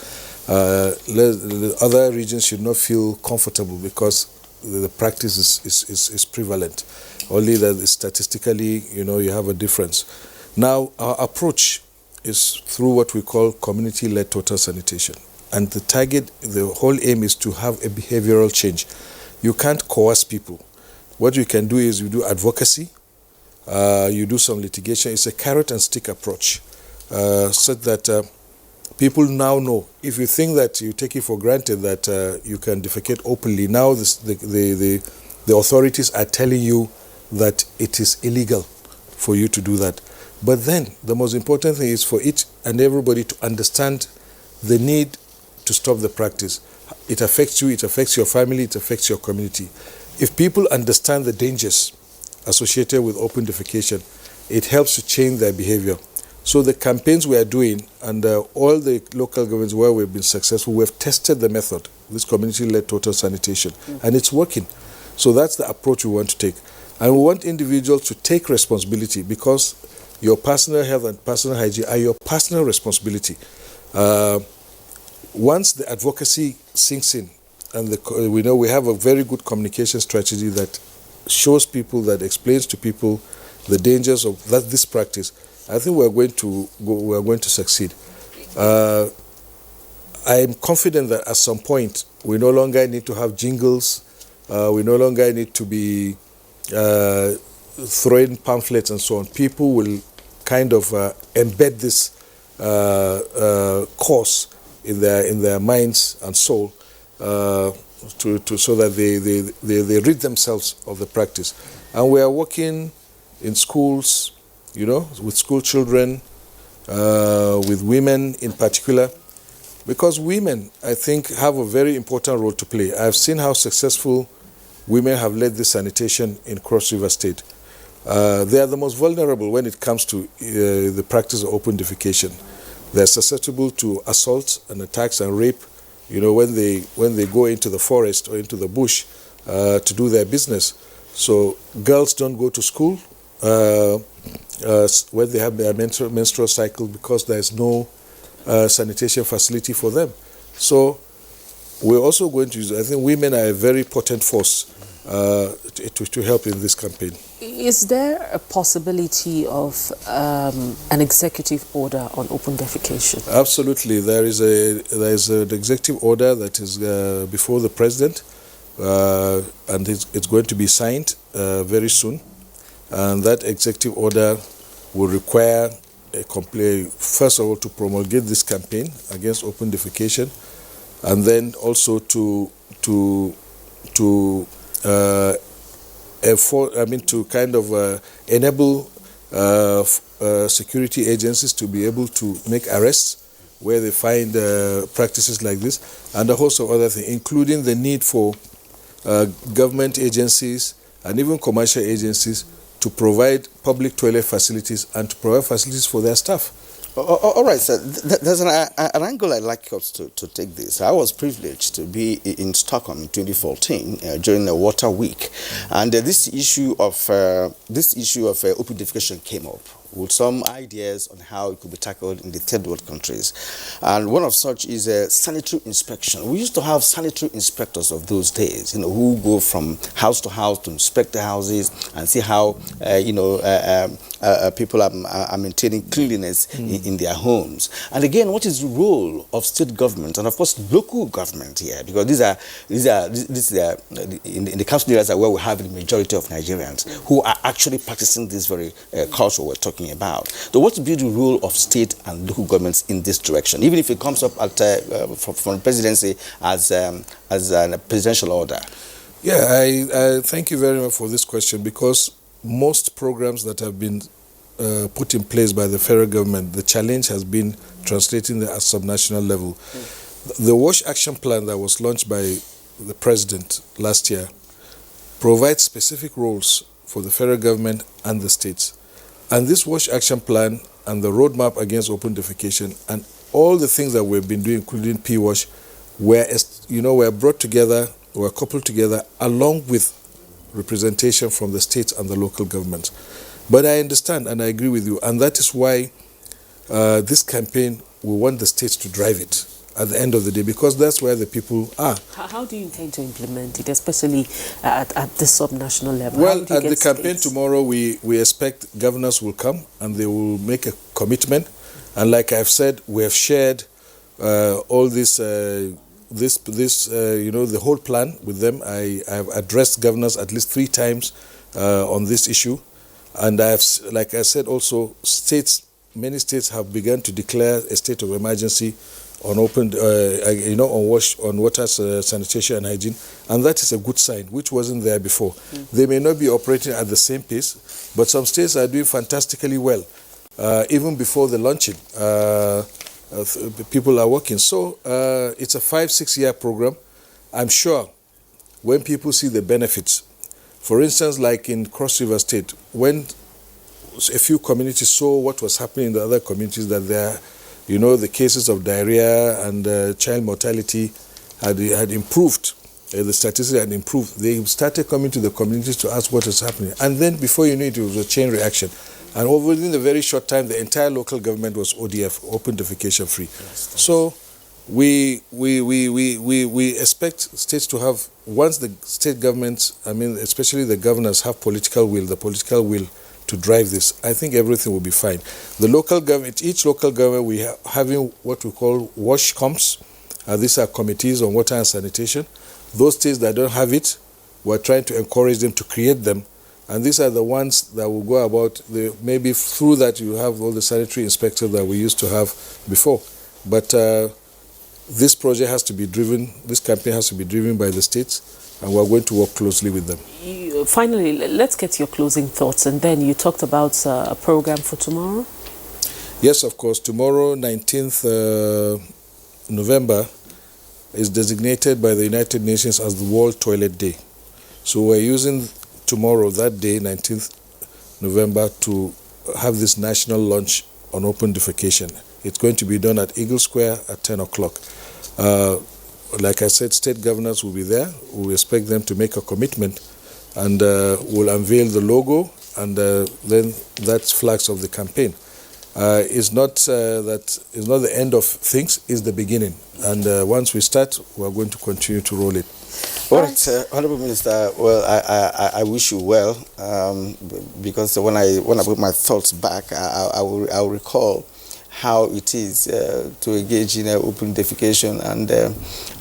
the other regions should not feel comfortable because the practice is prevalent. Only that statistically, you have a difference. Now, our approach is through what we call community-led total sanitation. And the whole aim is to have a behavioral change. You can't coerce people. What you can do is you do advocacy, you do some litigation. It's a carrot and stick approach, so that people now know. If you think that you take it for granted that you can defecate openly, now the authorities are telling you that it is illegal for you to do that. But then the most important thing is for each and everybody to understand the need to stop the practice. It affects you, it affects your family, it affects your community. If people understand the dangers associated with open defecation, it helps to change their behavior. So the campaigns we are doing and all the local governments where we've been successful, we've tested the method, this community-led total sanitation, and it's working. So that's the approach we want to take. And we want individuals to take responsibility, because your personal health and personal hygiene are your personal responsibility. Once the advocacy sinks in, and we know we have a very good communication strategy that shows people, that explains to people the dangers of this practice, I think we're going to succeed. I am confident that at some point we no longer need to have jingles, we no longer need to be throwing pamphlets and so on. People will kind of embed this course in their minds and soul, so that they rid themselves of the practice. And we are working in schools, with school children, with women in particular, because women, I think, have a very important role to play. I've seen how successful women have led this sanitation in Cross River State. They are the most vulnerable when it comes to the practice of open defecation. They're susceptible to assaults and attacks and rape, when they go into the forest or into the bush to do their business. So girls don't go to school when they have their menstrual cycle because there's no sanitation facility for them. So we're also going to use, I think women are a very potent force to help in this campaign. Is there a possibility of an executive order on open defecation? Absolutely. There is an executive order that is before the president, and it's going to be signed very soon. And that executive order will require first of all, to promulgate this campaign against open defecation, and then also to kind of enable security agencies to be able to make arrests where they find practices like this, and a host of other things, including the need for government agencies and even commercial agencies to provide public toilet facilities and to provide facilities for their staff. All right, sir. There's an angle I'd like us to take this. I was privileged to be in Stockholm in 2014 during the Water Week, and this issue of open defecation came up, with some ideas on how it could be tackled in the third world countries. And one of such is sanitary inspection. We used to have sanitary inspectors of those days, who go from house to house to inspect the houses and see how, people are maintaining cleanliness in their homes. And again, what is the role of state government and of course local government here? Because these are in the council areas where we have the majority of Nigerians who are actually practicing this very culture we're talking about. So what would be the role of state and local governments in this direction, even if it comes up from the presidency as a presidential order? Yeah, I thank you very much for this question, because most programs that have been put in place by the federal government, the challenge has been translating them at subnational level. The WASH action plan that was launched by the president last year provides specific roles for the federal government and the states. And this WASH action plan and the roadmap against open defecation and all the things that we've been doing, including P-WASH, were brought together, were coupled together along with representation from the states and the local governments. But I understand and I agree with you, and that is why this campaign, we want the states to drive it at the end of the day, because that's where the people are. How do you intend to implement it, especially at the subnational level? Well, at the campaign tomorrow, we expect governors will come and they will make a commitment. And like I've said, we have shared all this, the whole plan with them. I have addressed governors at least 3 times on this issue. And like I said, also many states have begun to declare a state of emergency on on water, sanitation and hygiene, and that is a good sign, which wasn't there before. They may not be operating at the same pace, but some states are doing fantastically well. Even before the launching, people are working. So it's a 5-6 year program. I'm sure when people see the benefits, for instance, like in Cross River State, when a few communities saw what was happening in the other communities, that there, the cases of diarrhea and child mortality had improved, the statistics had improved. They started coming to the communities to ask what is happening. And then before you knew it, it was a chain reaction. And within a very short time, the entire local government was ODF, open defecation free. Yes, so we expect states to have, once the state governments, especially the governors, have the political will to drive this, I think everything will be fine. The local government, each local government, we are having what we call WASH comps. These are committees on water and sanitation. Those states that don't have it, we're trying to encourage them to create them. And these are the ones that will go about, maybe through that you have all the sanitary inspectors that we used to have before. But this project has to be driven, this campaign has to be driven by the states, and we're going to work closely with them. Finally, let's get your closing thoughts. And then you talked about a program for tomorrow. Yes, of course. Tomorrow, 19th November, is designated by the United Nations as the World Toilet Day. So we're using tomorrow, that day, 19th November, to have this national launch on open defecation. It's going to be done at Eagle Square at 10 o'clock. Like I said, state governors will be there. We expect them to make a commitment, and we'll unveil the logo, and then that's flags of the campaign. It's not the end of things, it's the beginning. And once we start, we're going to continue to roll it. All right, Honorable Minister, well, I wish you well, because when I put my thoughts back, I'll recall how it is to engage in open defecation, and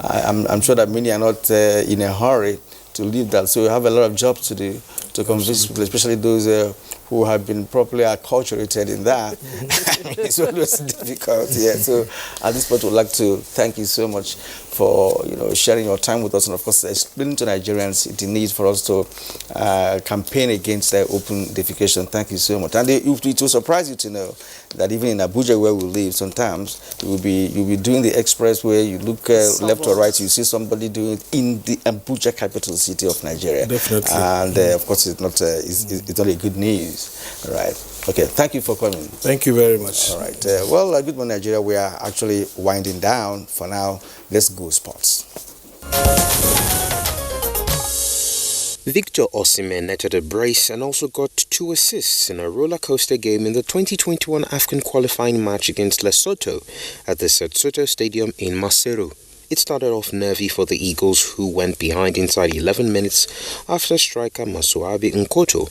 I'm sure that many are not in a hurry to leave that. So you have a lot of jobs to do to convince people, especially those who have been properly acculturated in that. It's always difficult. Yeah. So at this point, we'd like to thank you so much for sharing your time with us, and of course explaining to Nigerians the need for us to campaign against open defecation. Thank you so much. And it will surprise you to know that even in Abuja, where we live, sometimes you'll be doing the expressway, you look left or right, you see somebody doing it in the Abuja, capital city of Nigeria. Definitely. And of course, it's not only good news. All right. Okay. Thank you for coming. Thank you very much. All right. Well, good morning, Nigeria. We are actually winding down for now. Let's go sports. Victor Osimhen netted a brace and also got 2 assists in a roller coaster game in the 2021 AFCON qualifying match against Lesotho at the Setsoto Stadium in Maseru. It started off nervy for the Eagles, who went behind inside 11 minutes after striker Masuabi Nkoto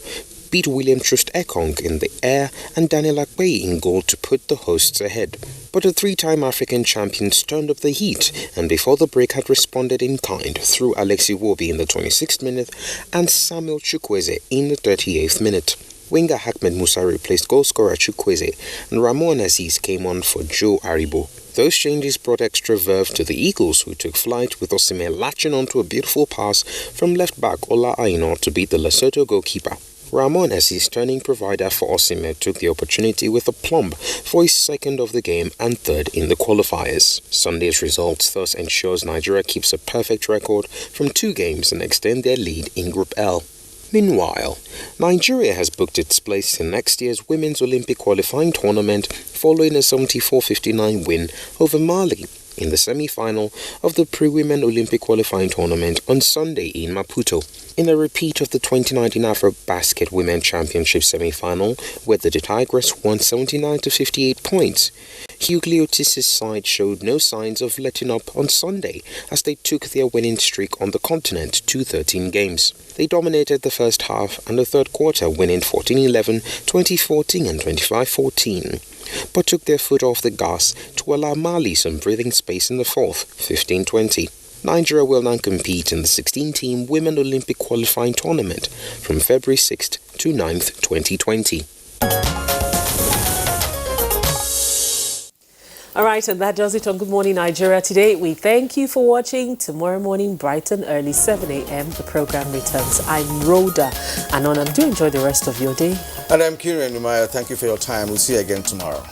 beat William Troost Ekong in the air and Daniel Akpeyi in goal to put the hosts ahead. But the 3-time African champions turned up the heat, and before the break had responded in kind through Alexi Wobi in the 26th minute and Samuel Chukwueze in the 38th minute. Winger Ahmed Musa replaced goalscorer Chukwueze, and Ramon Aziz came on for Joe Aribo. Those changes brought extra verve to the Eagles, who took flight with Osimhen latching onto a beautiful pass from left-back Ola Aina to beat the Lesotho goalkeeper. Ramon, as his turning provider for Osimhen, took the opportunity with a plumb for his second of the game and third in the qualifiers. Sunday's results thus ensures Nigeria keeps a perfect record from 2 games and extend their lead in Group L. Meanwhile, Nigeria has booked its place in next year's Women's Olympic qualifying tournament following a 74-59 win over Mali in the semi-final of the Pre-Women Olympic qualifying tournament on Sunday in Maputo. In a repeat of the 2019 Afro-Basket Women Championship semi-final, where the Tigress won 79-58 points, Hugh Gliotis' side showed no signs of letting up on Sunday as they took their winning streak on the continent to 13 games. They dominated the first half and the third quarter, winning 14-11, 20-14 and 25-14. But took their foot off the gas to allow Mali some breathing space in the fourth, 15-20. Nigeria will now compete in the 16-team Women Olympic qualifying tournament from February 6th to 9th, 2020. All right, and that does it on Good Morning Nigeria today. We thank you for watching. Tomorrow morning, bright and early, 7 a.m., the program returns. I'm Rhoda Anonam. Do enjoy the rest of your day. And I'm Kieran Umaya. Thank you for your time. We'll see you again tomorrow.